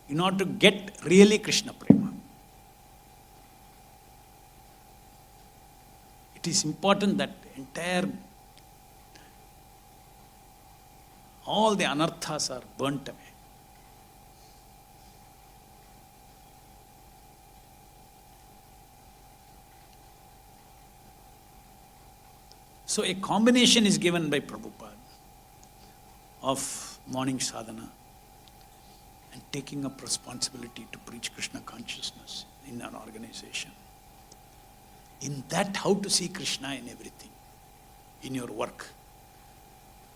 in order to get really Krishna Prema. It is important that all the anarthas are burnt away. So a combination is given by Prabhupada of morning sadhana and taking up responsibility to preach Krishna consciousness in an organization. In that, how to see Krishna in everything, in your work.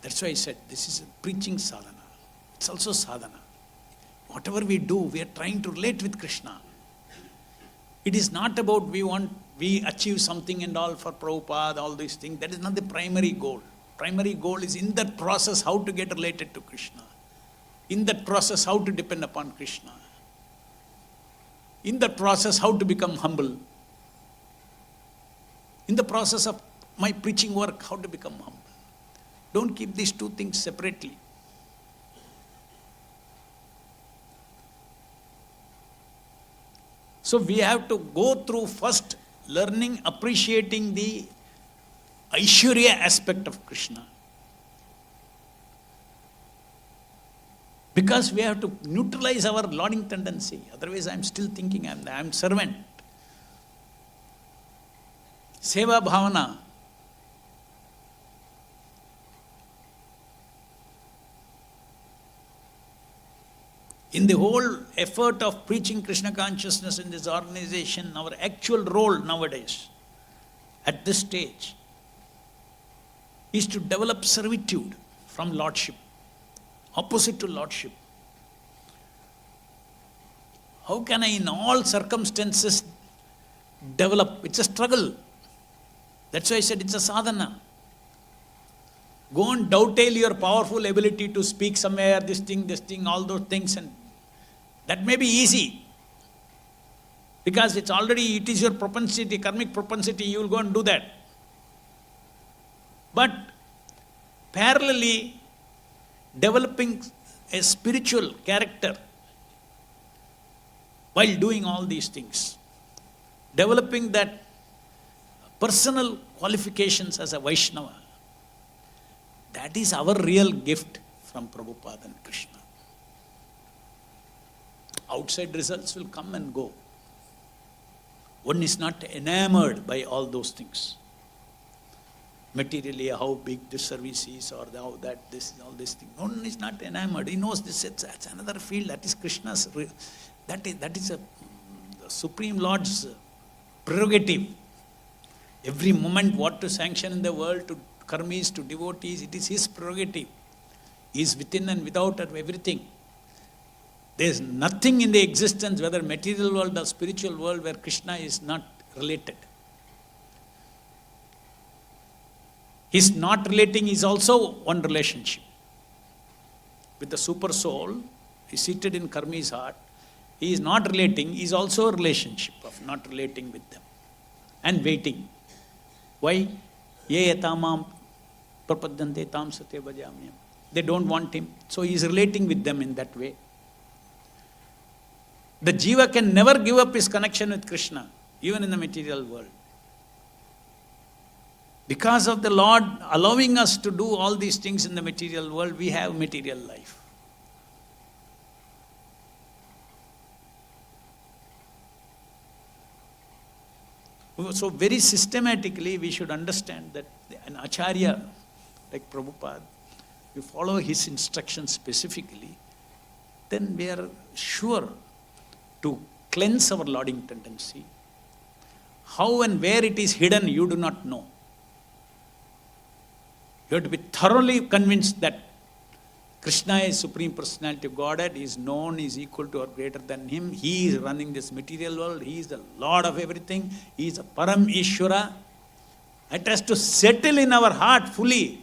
That's why I said this is a preaching sadhana. It's also sadhana. Whatever we do, we are trying to relate with Krishna. It is not about we achieve something and all for Prabhupada, all these things. That is not the primary goal. Primary goal is in that process how to get related to Krishna. In that process how to depend upon Krishna. In that process how to become humble. In the process of my preaching work, how to become humble. Don't keep these two things separately. So we have to go through first learning, appreciating the Aishwarya aspect of Krishna. Because we have to neutralize our lauding tendency. Otherwise I am still thinking I am servant. Seva bhavana. In the whole effort of preaching Krishna consciousness in this organization, our actual role nowadays, at this stage, is to develop servitude from lordship, opposite to lordship. How can I in all circumstances develop? It's a struggle. That's why I said it's a sadhana. Go and dovetail your powerful ability to speak somewhere, this thing, all those things, and that may be easy. Because it is your propensity, karmic propensity, you will go and do that. But parallelly, developing a spiritual character while doing all these things, developing that personal qualifications as a Vaishnava, that is our real gift from Prabhupada and Krishna. Outside results will come and go. One is not enamored by all those things. Materially, how big this service is, or how that, this, all these things. One is not enamored. He knows this, it's another field. That is Krishna's, that is the Supreme Lord's prerogative. Every moment what to sanction in the world to karmis, to devotees, it is his prerogative. He is within and without of everything. There is nothing in the existence, whether material world or spiritual world, where Krishna is not related. His not relating is also one relationship. With the super soul, he is seated in Karmi's heart. He is not relating, he is also a relationship of not relating with them and waiting. Why? Ye yatamam prapadyante tam sate bhajamyam. They don't want him, so he is relating with them in that way. The jiva can never give up his connection with Krishna, even in the material world. Because of the Lord allowing us to do all these things in the material world, we have material life. So very systematically we should understand that an Acharya like Prabhupada, we follow his instructions specifically, then we are sure to cleanse our lauding tendency. How and where it is hidden, you do not know. You have to be thoroughly convinced that Krishna is Supreme Personality of Godhead, is known, is equal to or greater than him. He is running this material world, he is the Lord of everything, he is a Param Ishvara. It has to settle in our heart fully.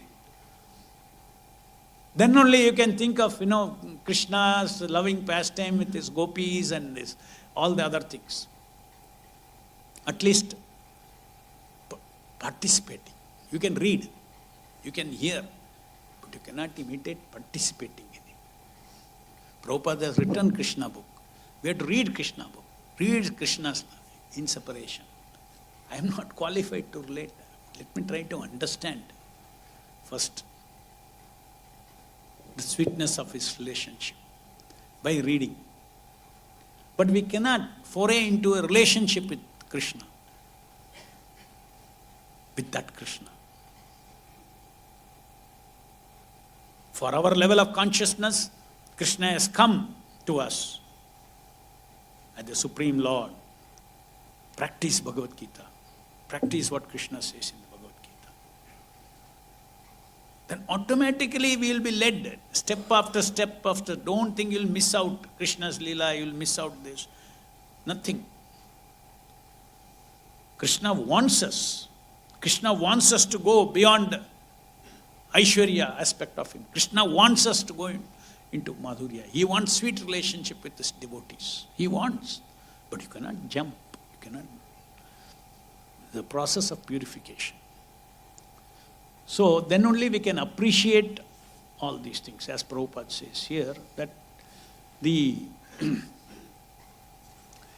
Then only you can think of, Krishna's loving pastime with his gopis and this, all the other things. At least participating. You can read, you can hear, but you cannot imitate participating in it. Prabhupada has written Krishna book. We have to read Krishna book. Read Krishna's in separation. I am not qualified to relate. Let me try to understand first the sweetness of his relationship by reading. But we cannot foray into a relationship with Krishna, with that Krishna. For our level of consciousness, Krishna has come to us as the Supreme Lord. Practice Bhagavad Gita. Practice what Krishna says in the Bhagavad Gita. Then automatically we will be led step after step after. Don't think you'll miss out Krishna's Leela, you'll miss out this. Nothing. Krishna wants us. Krishna wants us to go beyond Aishwarya aspect of him. Krishna wants us to go into Madhurya. He wants sweet relationship with his devotees. He wants. But you cannot jump. You cannot. The process of purification. So then only we can appreciate all these things. As Prabhupada says here, that the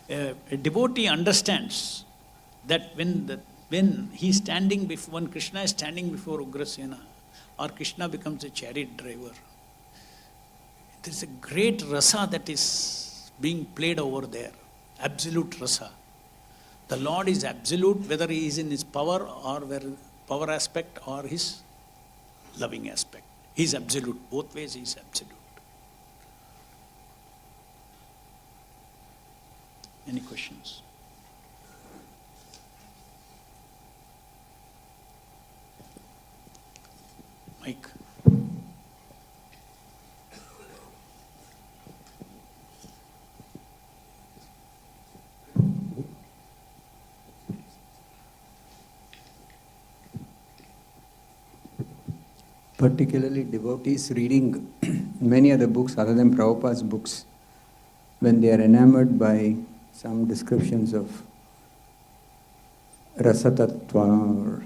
a devotee understands that when he's standing before, when Krishna is standing before Ugrasena, or Krishna becomes a chariot driver, there is a great rasa that is being played over there, absolute rasa. The Lord is absolute, whether he is in his power or power aspect or his loving aspect. He is absolute. Both ways he is absolute. Any questions? Mike. Particularly devotees reading many other books other than Prabhupada's books, when they are enamored by some descriptions of Rasatattva or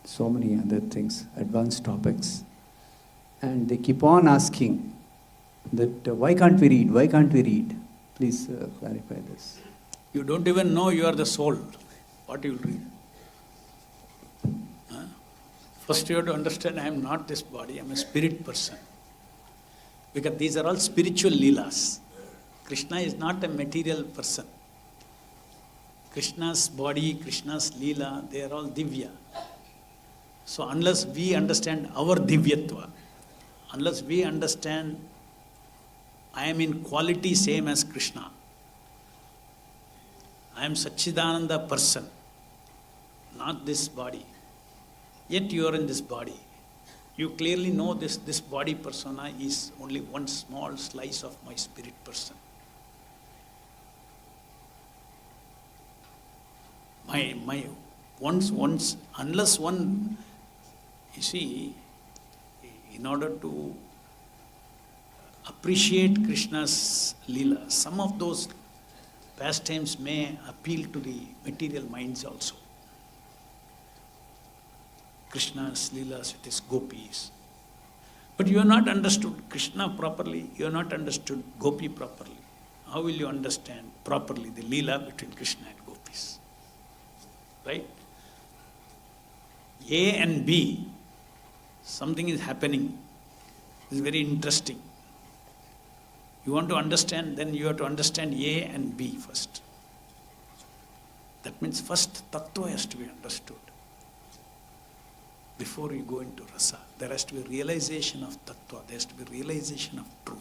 so many other things, advanced topics, and they keep on asking that why can't we read, why can't we read? Please clarify this. You don't even know you are the soul. What you will read? First you have to understand, I am not this body, I am a spirit person. Because these are all spiritual leelas. Krishna is not a material person. Krishna's body, Krishna's leela, they are all divya. So unless we understand our divyatva, unless we understand I am in quality same as Krishna, I am Satchidananda person, not this body. Yet you are in this body. You clearly know this body persona is only one small slice of my spirit person. Unless one, you see, in order to appreciate Krishna's Leela, some of those pastimes may appeal to the material minds also. Krishna's Leelas with his gopis. But you have not understood Krishna properly, you have not understood gopi properly. How will you understand properly the Leela between Krishna and gopis? Right? A and B, something is happening. It's very interesting. You want to understand, then you have to understand A and B first. That means first tattva has to be understood. Before you go into rasa, there has to be realization of tattva, there has to be realization of truth.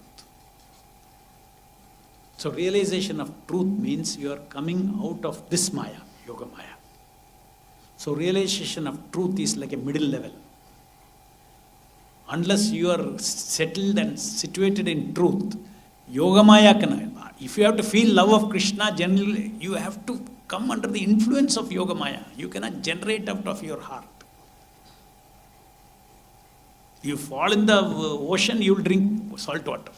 So realization of truth means you are coming out of this maya, yoga maya. So realization of truth is like a middle level. Unless you are settled and situated in truth, Yogamaya can. If you have to feel love of Krishna, generally you have to come under the influence of Yogamaya. You cannot generate out of your heart. You fall in the ocean, you will drink salt water.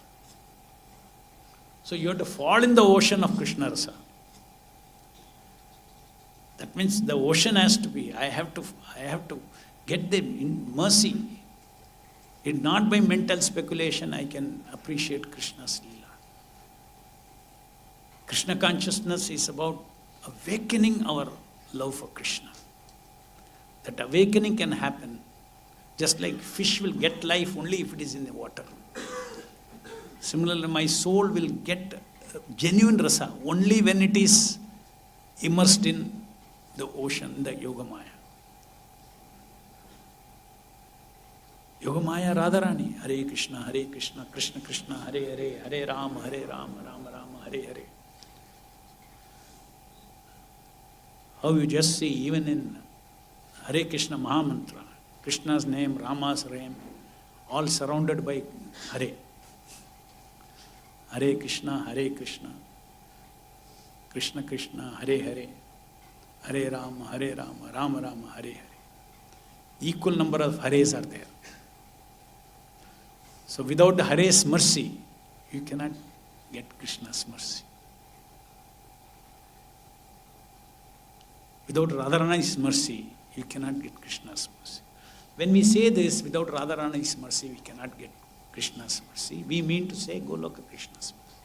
So you have to fall in the ocean of Krishna Rasa. That means the ocean has to be, I have to get them in mercy. It's not by mental speculation I can appreciate Krishna's Leela. Krishna consciousness is about awakening our love for Krishna. That awakening can happen just like fish will get life only if it is in the water. Similarly, my soul will get genuine rasa only when it is immersed in the ocean, the Yogamaya. Yogamaya Radharani, Hare Krishna, Krishna Krishna, Hare Hare, Hare Rama, Rama Rama, Hare Hare. How you just see, even in Hare Krishna Mahamantra, Krishna's name, Rama's name, all surrounded by Hare. Hare Krishna, Krishna Krishna, Hare Hare, Hare Rama, Rama Rama, Hare Hare. Equal number of Hares are there. So without the Hare's mercy, you cannot get Krishna's mercy. Without Radharani's mercy, you cannot get Krishna's mercy. When we say this, without Radharani's mercy, we cannot get Krishna's mercy, we mean to say Goloka Krishna's mercy.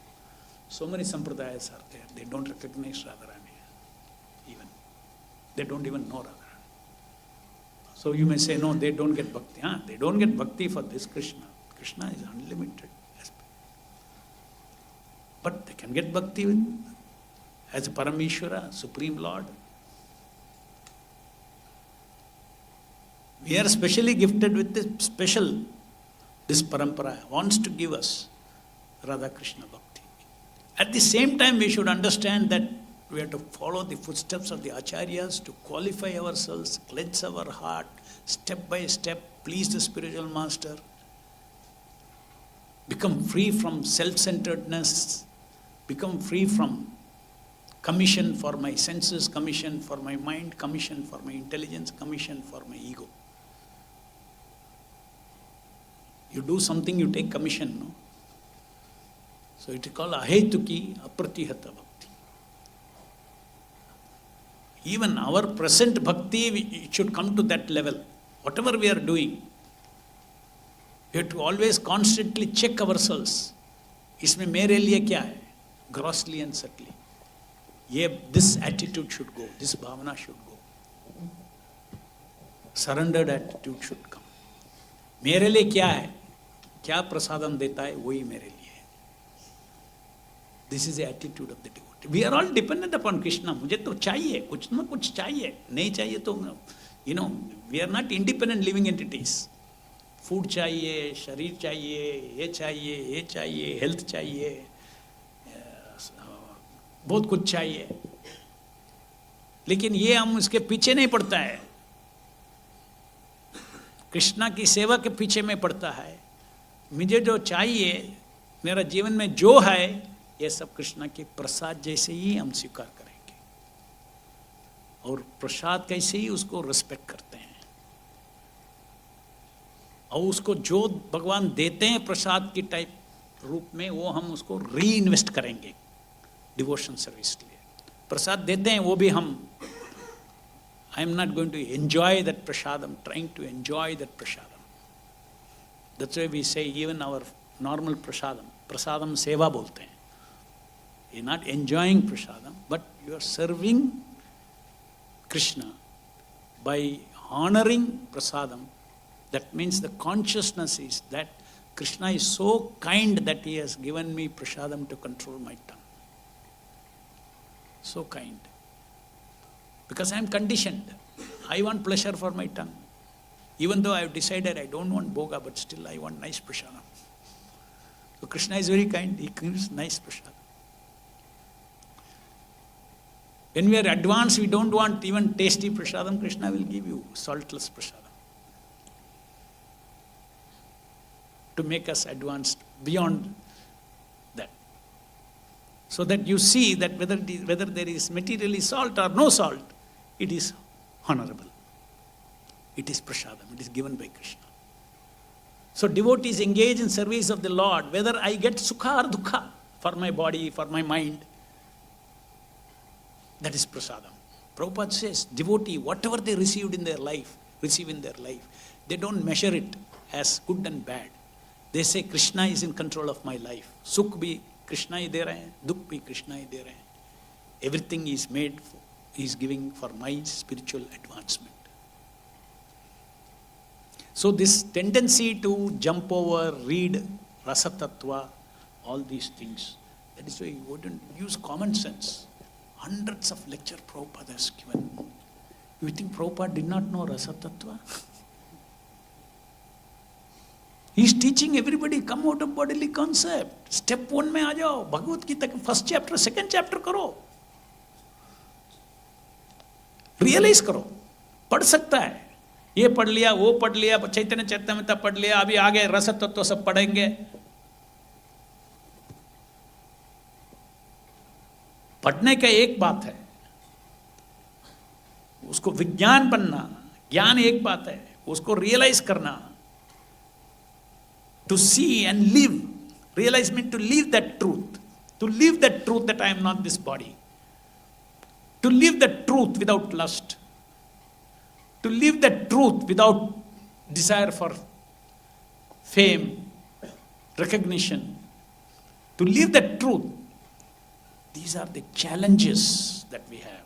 So many sampradayas are there, they don't recognize Radharani even. They don't even know Radharani. So you may say, no, they don't get bhakti. They don't get bhakti for this Krishna. Krishna is unlimited. But they can get bhakti as a Parameshwara, Supreme Lord. We are specially gifted with this parampara wants to give us Radha Krishna Bhakti. At the same time, we should understand that we have to follow the footsteps of the Acharyas to qualify ourselves, cleanse our heart, step by step, please the spiritual master, become free from self-centeredness, become free from commission for my senses, commission for my mind, commission for my intelligence, commission for my ego. You do something, you take commission, no? So it is called ahetuki apratihata bhakti. Even our present bhakti, it should come to that level. Whatever we are doing, we have to always constantly check ourselves. Isme mere liye kya hai? Grossly and subtly. This attitude should go, this bhavana should go. Surrendered attitude should come. Mere liye kya hai? Kya prasadam deta hai, wohi mere liye hai. This is the attitude of the devotee. We are all dependent upon Krishna. Mujhe to chahiye, kuch na kuch chahiye. Nahi chahiye to, we are not independent living entities. Food chahiye, sharir chahiye, ye chahiye, health chahiye, बहुत कुछ चाहिए. लेकिन ये हम उसके पीछे नहीं पड़ता है. कृष्णा की सेवा के पीछे में पड़ता है. मुझे जो चाहिए, मेरा जीवन में जो है, ये सब कृष्णा के प्रसाद जैसे ही हम स्वीकार करेंगे. और प्रसाद कैसे ही उसको रिस्पेक्ट करते हैं. और उसको जो भगवान देते हैं प्रसाद की टाइप रूप में, वो हम उसको री इन्वेस्ट करेंगे डिवोशन सर्विस के लिए. प्रसाद देते हैं वो भी हम, I am not going to enjoy that prasad, I am trying to enjoy that prasad. That's why we say even our normal prasadam seva बोलते हैं. You are not enjoying prasadam, but you are serving Krishna by honouring prasadam. That means the consciousness is that Krishna is so kind that he has given me prasadam to control my tongue. So kind. Because I am conditioned. I want pleasure for my tongue. Even though I have decided I don't want bhoga, but still I want nice prasadam. So Krishna is very kind. He gives nice prasadam. When we are advanced, we don't want even tasty prasadam. Krishna will give you saltless prasadam. to make us advanced beyond that. So that you see that whether there is materially salt or no salt, it is honorable. It is prasadam, it is given by Krishna. So devotees engage in service of the Lord, whether I get sukha or dukkha for my body, for my mind, that is prasadam. Prabhupada says, devotee, whatever they receive in their life, they don't measure it as good and bad. They say, Krishna is in control of my life. Sukh bhi Krishna hi de rahe hain, dukh bhi Krishna hi de rahe hain. Everything is made, is giving for my spiritual advancement. So this tendency to jump over, read rasa tattva, all these things, that is why you wouldn't use common sense. Hundreds of lecture Prabhupada has given. You think Prabhupada did not know rasa tattva? He is teaching everybody, come out of bodily concept. Step 1 में आ जाओ, भगवत गीता के first chapter, second chapter करो. Realize करो, पढ़ सकता है. ये पढ़ लिया, वो पढ़ लिया, चैतन्य चैतन्यता पढ़ लिया, अभी आगे रस तत्व सब पढ़ेंगे. पढ़ने का एक बात है, उसको विज्ञान बनना, ज्ञान एक बात है, उसको रियलाइज करना. To see and live. Realize means to live that truth. To live that truth that I am not this body. To live that truth without lust. To live that truth without desire for fame, recognition. To live that truth. These are the challenges that we have.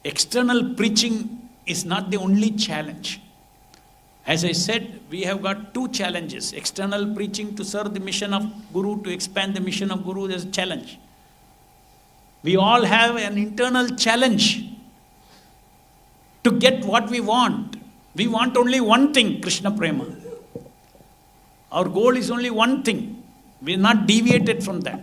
External preaching is not the only challenge. As I said, we have got 2 challenges. External preaching to serve the mission of Guru, to expand the mission of Guru, there's a challenge. We all have an internal challenge to get what we want. We want only one thing, Krishna Prema. Our goal is only one thing. We are not deviated from that.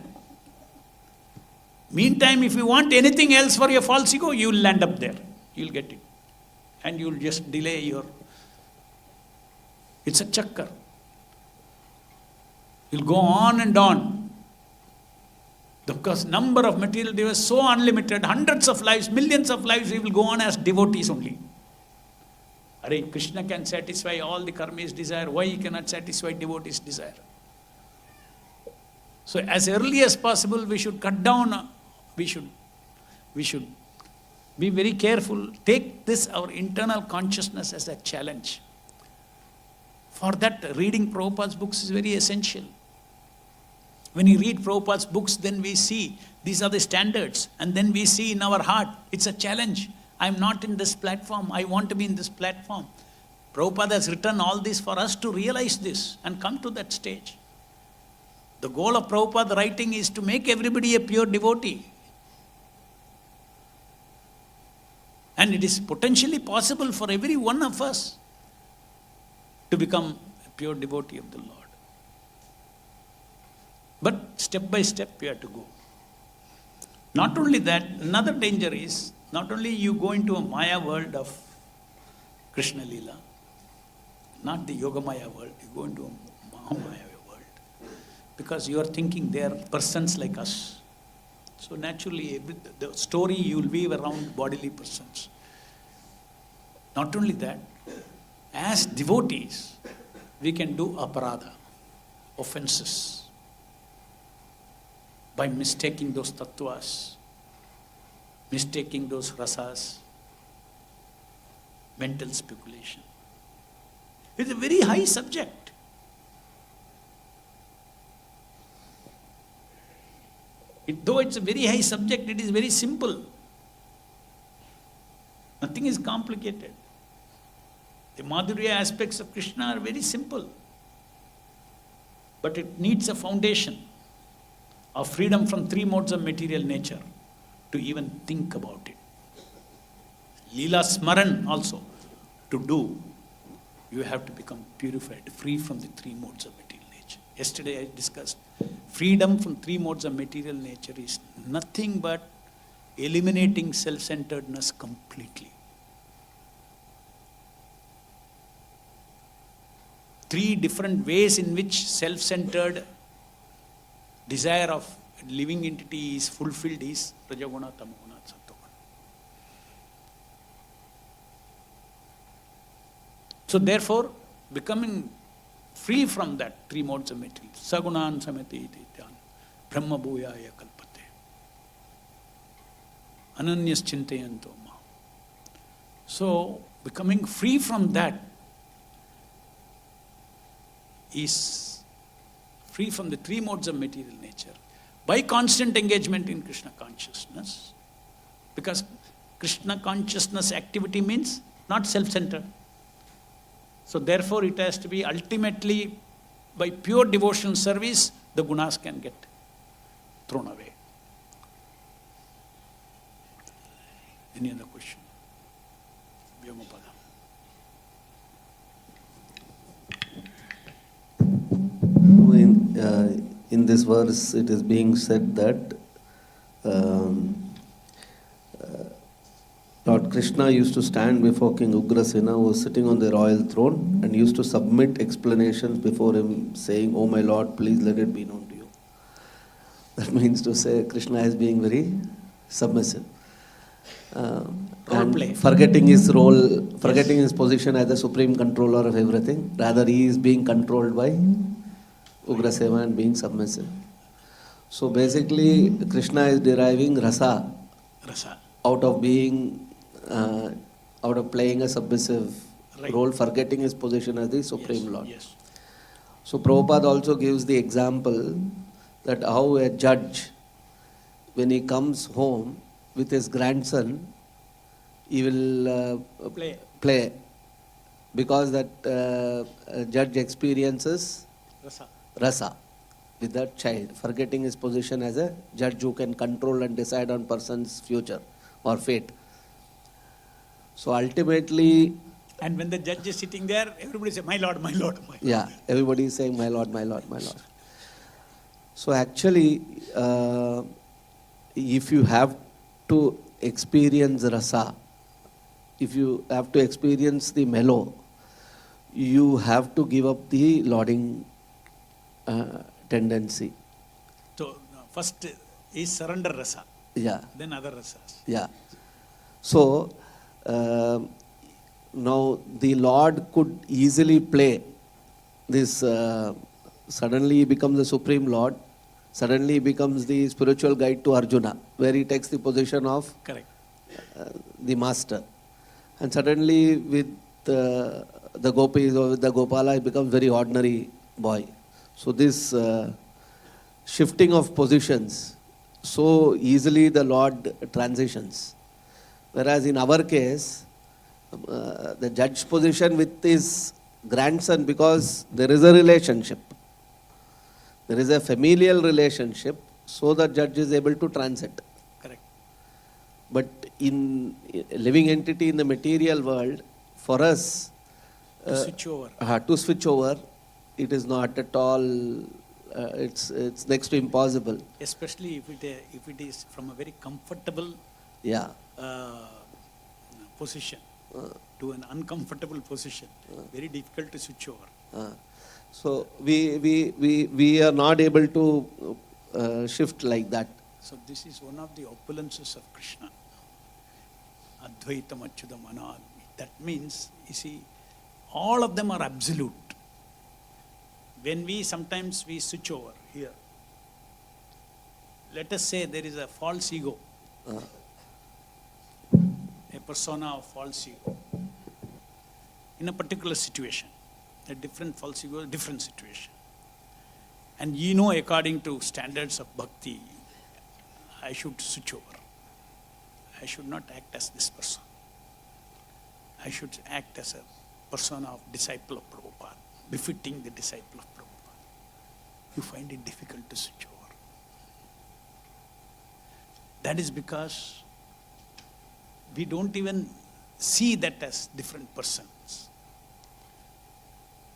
Meantime, if you want anything else for your false ego, you will land up there. You will get it. And you will just delay your... It's a chakkar. You'll go on and on. Because number of material devotees is so unlimited, hundreds of lives, millions of lives, we will go on as devotees only. Hare Krishna can satisfy all the karmis' desire. Why he cannot satisfy devotees' desire? So as early as possible, we should cut down. We should be very careful. Take this, our internal consciousness, as a challenge. For that, reading Prabhupada's books is very essential. When you read Prabhupada's books, then we see these are the standards. And then we see in our heart, it's a challenge. I'm not in this platform. I want to be in this platform. Prabhupada has written all this for us to realize this and come to that stage. The goal of Prabhupada's writing is to make everybody a pure devotee. And it is potentially possible for every one of us to become a pure devotee of the Lord. But step by step we have to go. Not only that, another danger is, not only you go into a Maya world of Krishna Leela, not the Yoga Maya world, you go into a Mahamaya world. Because you are thinking they are persons like us. So naturally, the story you will weave around bodily persons. Not only that, as devotees, we can do aparadha, offenses, by mistaking those tattvas, mistaking those rasas, mental speculation. It's a very high subject. Though it's a very high subject, it is very simple. Nothing is complicated. The Madhurya aspects of Krishna are very simple. But it needs a foundation of freedom from 3 modes of material nature to even think about it. Leela Smaran also, to do, you have to become purified, free from the 3 modes of material nature. Yesterday I discussed, freedom from 3 modes of material nature is nothing but eliminating self-centeredness completely. three different ways in which self-centered desire of living entity is fulfilled is Rajaguna, Tamaguna, Sattoguna. So therefore, becoming free from that three modes of material, Sagunan Samati Ityan, Brahma Bhuyaya Kalpate, Ananyas Chintayanto Ma. So becoming free from that is free from the three modes of material nature by constant engagement in Krishna consciousness, because Krishna consciousness activity means not self-centered. So therefore it has to be ultimately by pure devotional service, the gunas can get thrown away. Any other question? Vyamapada. In this verse, it is being said that Lord Krishna used to stand before King Ugrasena, who was sitting on the royal throne, and used to submit explanations before him, saying, "Oh my Lord, please let it be known to you." That means to say Krishna is being very submissive. And play. forgetting his role, forgetting his position as the supreme controller of everything. Rather, he is being controlled by Ugrasena and being submissive. So basically, Krishna is deriving rasa Rasa. out of being, out of playing a submissive Right. role, forgetting his position as the Supreme Yes, Lord. yes. So Prabhupada also gives the example that how a judge, when he comes home with his grandson, he will play because that judge experiences Rasa. rasa with that child, forgetting his position as a judge who can control and decide on person's future or fate. So ultimately, And when the judge is sitting there, everybody says, "My Lord, my Lord, my Lord." yeah, everybody is saying, "My Lord, my Lord, my Lord." So actually, if you have to experience rasa, if you have to experience the mellow, you have to give up the lauding tendency. So first is surrender rasa, Yeah, then other rasas. yeah. So now the Lord could easily play this. Suddenly he becomes the Supreme Lord. Suddenly he becomes the spiritual guide to Arjuna, where he takes the position of Correct. the master. And suddenly with the gopis or with the Gopala, he becomes very ordinary boy. So this shifting of positions, so easily the Lord transitions. Whereas in our case, the judge's position with his grandson, because there is a relationship, there is a familial relationship, so the judge is able to transit. Correct. But in a living entity in the material world, for us To switch over. to switch over, it is not at all. It's next to impossible. Especially if it is from a very comfortable Yeah. position to an uncomfortable position. Very difficult to switch over. So we are not able to shift like that. So this is one of the opulences of Krishna. Advaitam Achyutam Anad. That means, you see, all of them are absolute. When sometimes we switch over here, let us say there is a false ego, a persona of false ego, in a particular situation, a different false ego, a different situation. And according to standards of bhakti, I should switch over. I should not act as this person. I should act as a persona of disciple of Prabhupada, befitting the disciple of Prabhupada. You find it difficult to switch over. That is because we don't even see that as different persons.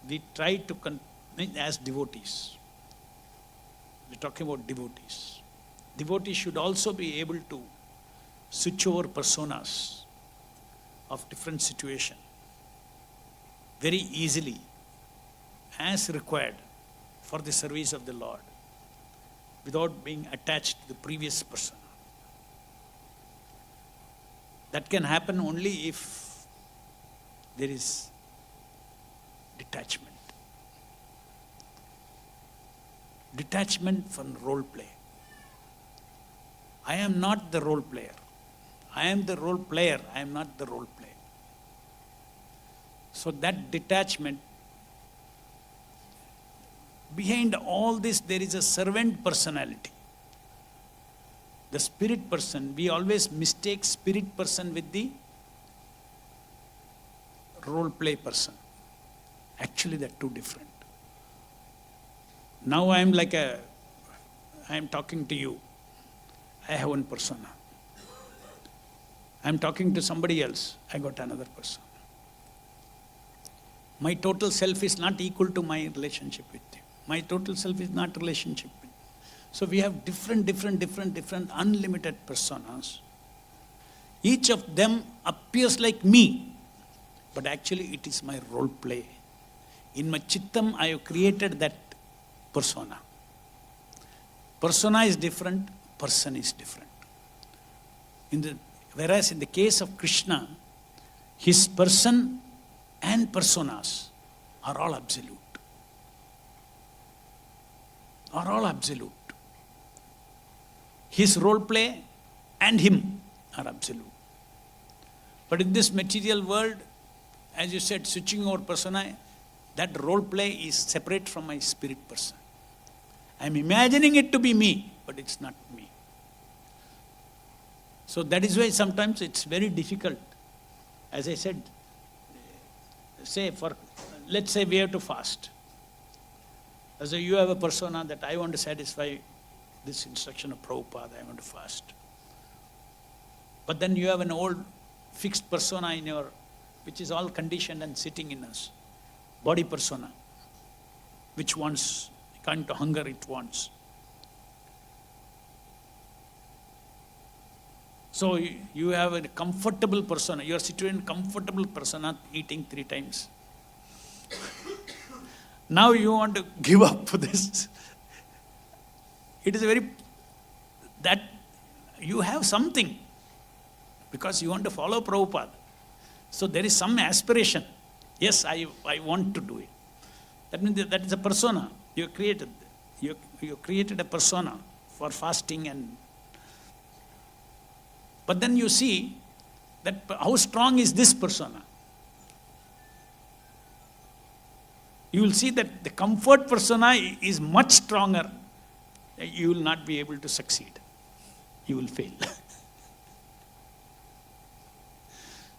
We try to, as devotees, we're talking about devotees. Devotees should also be able to switch over personas of different situation very easily as required for the service of the Lord without being attached to the previous persona. That can happen only if there is detachment. Detachment from role play. I am not the role player. I am the role player. I am not the role player. So that detachment, behind all this there is a servant personality. The spirit person, we always mistake spirit person with the role play person. Actually they're two different. Now I am talking to you. I have one persona. I am talking to somebody else. I got another person. My total self is not equal to my relationship with you. My total self is not relationship with you. So we have different unlimited personas. Each of them appears like me, but actually it is my role play. In my chittam, I have created that persona. Persona is different, person is different. Whereas in the case of Krishna, his person and personas are all absolute. Are all absolute. His role play and him are absolute. But in this material world, as you said, switching over persona, that role play is separate from my spirit person. I am imagining it to be me, but it's not me. So that is why sometimes it's very difficult. As I said, let's say we have to fast. So you have a persona that I want to satisfy this instruction of Prabhupada, I want to fast. But then you have an old fixed persona in your, which is all conditioned and sitting in us. Body persona, which wants, kind of hunger it wants. So you have a comfortable persona, you are situated in comfortable persona, eating 3 times. Now you want to give up this. It is that you have something, because you want to follow Prabhupada. So there is some aspiration. Yes, I want to do it. That means that is a persona you created. You created a persona for fasting but then you see that how strong is this persona. You will see that the comfort persona is much stronger. You will not be able to succeed. You will fail.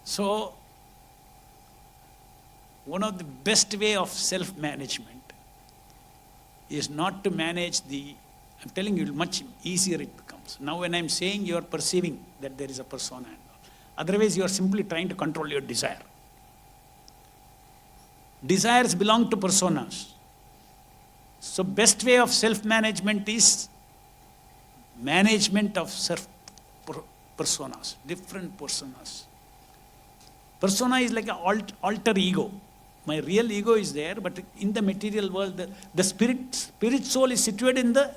So, one of the best way of self-management is not to manage I'm telling you, much easier it becomes. Now when I'm saying, you are perceiving that there is a persona. Otherwise, you are simply trying to control your desire. Desires belong to personas. So best way of self-management is management of personas, different personas. Persona is like an alter ego. My real ego is there, but in the material world, the spirit soul is situated in the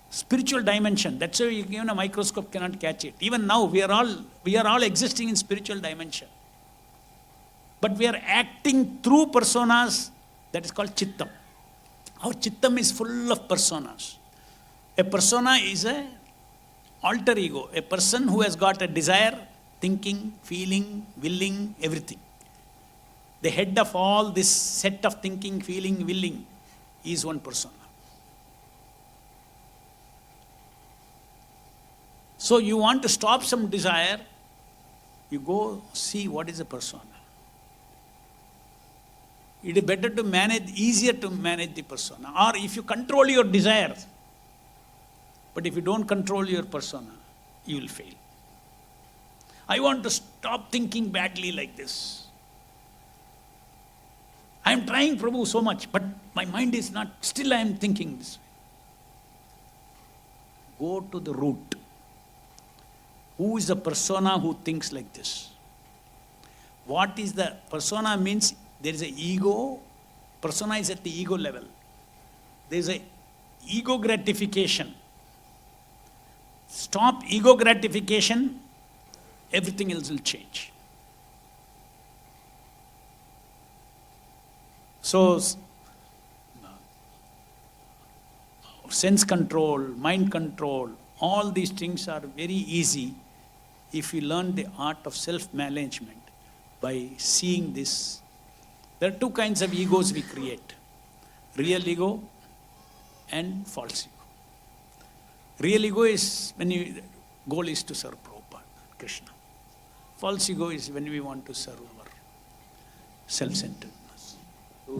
spiritual dimension. That's why even a microscope cannot catch it. Even now, we are all existing in spiritual dimension. But we are acting through personas, that is called chittam. Our chittam is full of personas. A persona is an alter ego, a person who has got a desire, thinking, feeling, willing, everything. The head of all this set of thinking, feeling, willing is one persona. So you want to stop some desire, you go see what is a persona. It is better to easier to manage the persona. Or if you control your desires, but if you don't control your persona, you will fail. I want to stop thinking badly like this. I am trying, Prabhu, so much, but my mind is not, still I am thinking this way. Go to the root. Who is the persona who thinks like this? What is the persona means? There is an ego, Persona is at the ego level. There's a ego gratification. Stop ego gratification, everything else will change. So, sense control, mind control, all these things are very easy if you learn the art of self-management by seeing this. There are two kinds of egos we create: real ego and false ego. Real ego is when your goal is to serve Prabhupada, Krishna. False ego is when we want to serve our self-centeredness. So,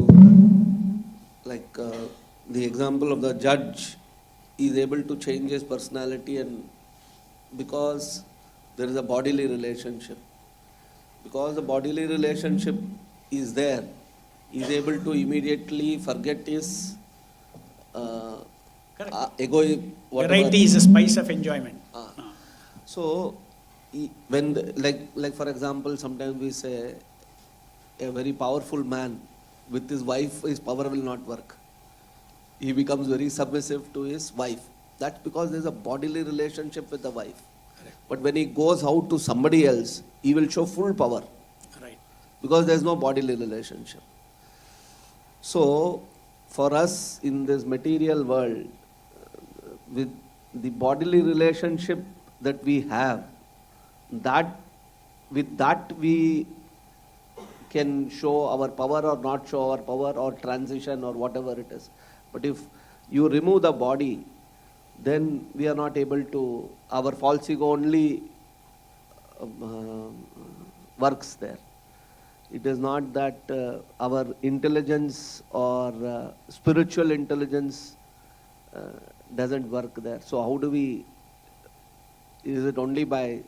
like the example of the judge is able to change his personality, and because there is a bodily relationship. Because the bodily relationship is there, he is able to immediately forget his ego, whatever. Variety is a spice of enjoyment. So, when like for example, sometimes we say a very powerful man with his wife, his power will not work. He becomes very submissive to his wife. That's because there's a bodily relationship with the wife. Correct. But when he goes out to somebody else, he will show full power. Right. Because there's no bodily relationship. So, for us in this material world, with the bodily relationship that we have, with that we can show our power or not show our power, or transition or whatever it is. But if you remove the body, then we are not able to, our false ego only works there. It is not that our intelligence or spiritual intelligence doesn't work there. So how do we, is it only by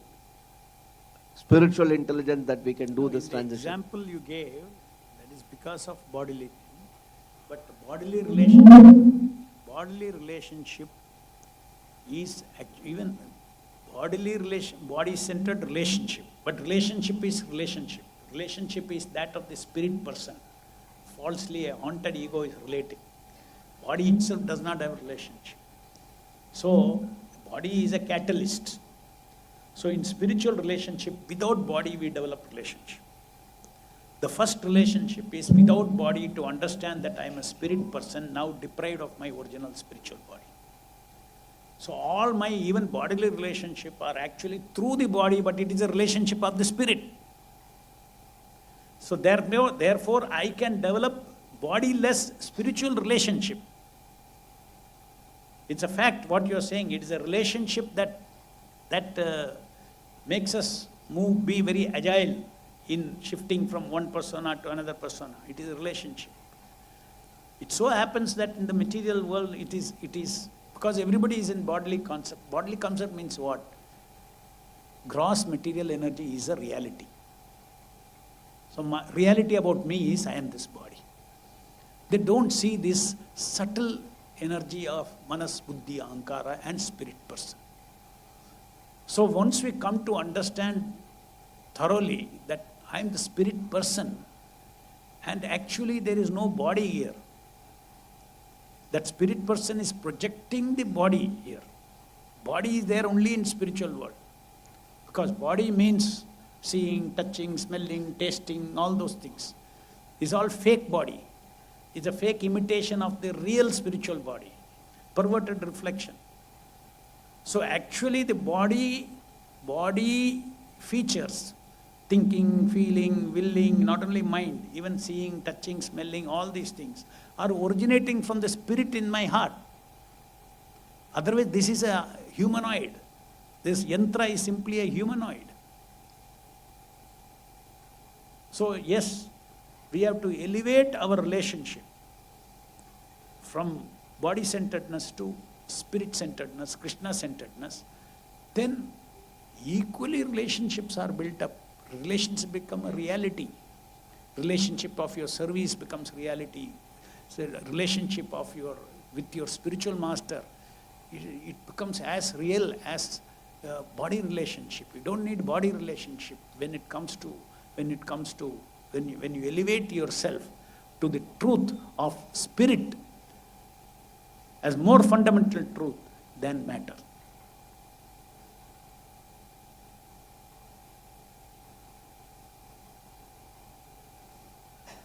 spiritual intelligence that we can do this The transition? example you gave, that is because of bodily thing. But bodily relationship is even body-centered relationship. But relationship is relationship. Relationship is that of the spirit person. Falsely, a haunted ego is relating. Body itself does not have relationship. So, body is a catalyst. So, in spiritual relationship, without body, we develop relationship. The first relationship is without body, to understand that I am a spirit person now deprived of my original spiritual body. So all my even bodily relationship are actually through the body, but it is a relationship of the spirit. So therefore I can develop bodiless spiritual relationship. It's a fact what you are saying. It is a relationship that makes us be very agile in shifting from one persona to another persona. It is a relationship. It so happens that in the material world it is because everybody is in bodily concept. Bodily concept means what? Gross material energy is a reality. So my reality about me is I am this body. They don't see this subtle energy of manas, buddhi, ahankara and spirit person. So once we come to understand thoroughly that I am the spirit person and actually there is no body here. That spirit person is projecting the body here. Body is there only in spiritual world. Because body means seeing, touching, smelling, tasting, all those things. It's all fake body. It's a fake imitation of the real spiritual body. Perverted reflection. So actually the body features, thinking, feeling, willing, not only mind, even seeing, touching, smelling, all these things are originating from the spirit in my heart. Otherwise, this is a humanoid. This yantra is simply a humanoid. So, yes, we have to elevate our relationship from body-centeredness to spirit-centeredness, Krishna-centeredness. Then, equally relationships are built up. Relations become a reality. Relationship of your service becomes reality. So relationship with your spiritual master, it becomes as real as body relationship. You don't need body relationship when you elevate yourself. to the truth of spirit as more fundamental truth than matter.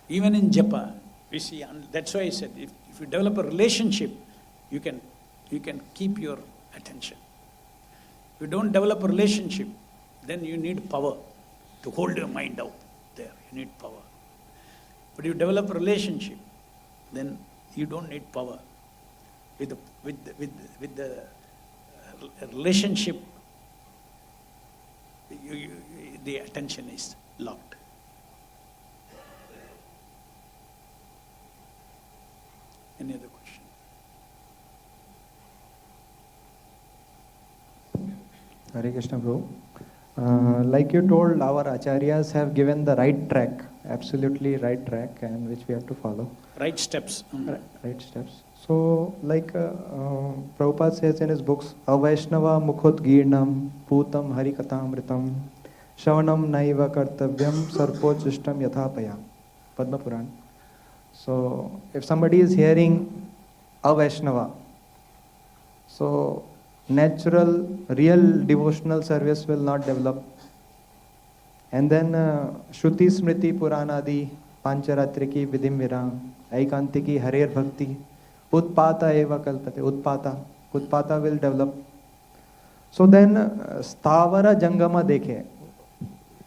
Even in japa, we see, and that's why I said, if you develop a relationship, you can keep your attention. If you don't develop a relationship, then you need power to hold your mind out there. You need power. But you develop a relationship, then you don't need power. With the relationship, the attention is locked. Any other question? Hare Krishna, bro. Like you told, our acharyas have given the right track, absolutely right track, and which we have to follow. Right steps. Right steps. So, like Prabhupada says in his books, Avaishnava Mukhot Girnam Putam Harikatamritam Shavanam Naiva Kartavyam Sarpochistam Yathapaya. Padma Puran. So, if somebody is hearing a Vaishnava, so natural, real devotional service will not develop. And then Shruti Smriti Puranadi Pancharatriki Vidim Viram Aikantiki Harer Bhakti Utpata Eva Kalpate. Utpata will develop. So then Stavara Jangama Dekhe.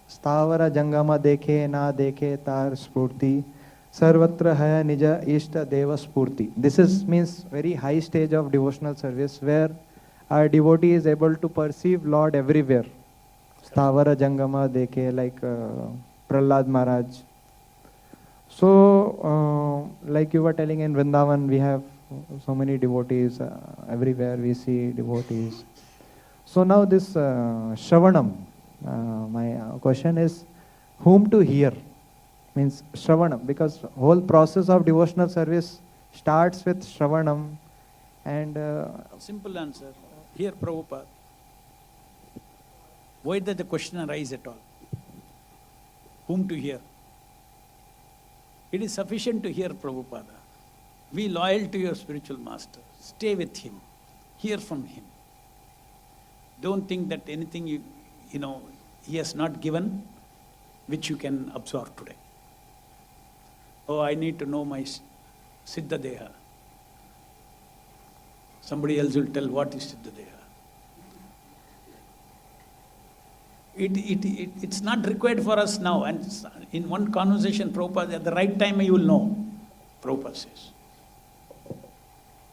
Stavara Jangama Dekhe Na Dekhe Tar Spurti Sarvatra Haya Nija Ishta Deva Spurti. This means very high stage of devotional service where our devotee is able to perceive Lord everywhere. Stavara Jangama Dekhe, like Prahlad Maharaj. So, like you were telling, in Vrindavan, we have so many devotees. Everywhere we see devotees. So now this Shravanam, my question is, whom to hear? Means Shravanam, because whole process of devotional service starts with Shravanam. And simple answer. Here, Prabhupada. Why did the question arise at all? Whom to hear? It is sufficient to hear Prabhupada. Be loyal to your spiritual master. Stay with him. Hear from him. Don't think that anything he has not given, which you can absorb today. Oh, I need to know my Siddha Deha. Somebody else will tell what is Siddha Deha. It's not required for us now. And in one conversation, Prabhupada, at the right time you will know, Prabhupada says.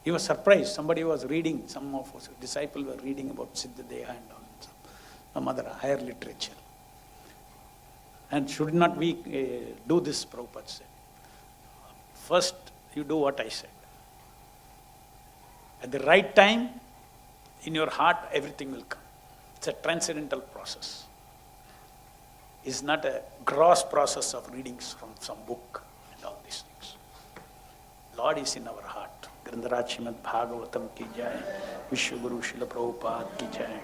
He was surprised. Somebody was reading, some of us disciples were reading about Siddha Deha and all, some other higher literature. And should not we do this, Prabhupada said. First, you do what I said. At the right time, in your heart, everything will come. It's a transcendental process. It's not a gross process of readings from some book and all these things. Lord is in our heart. Grandaraj Srimad Bhagavatam ki jai. Vishwa Guru Srila Prabhupada ki jai.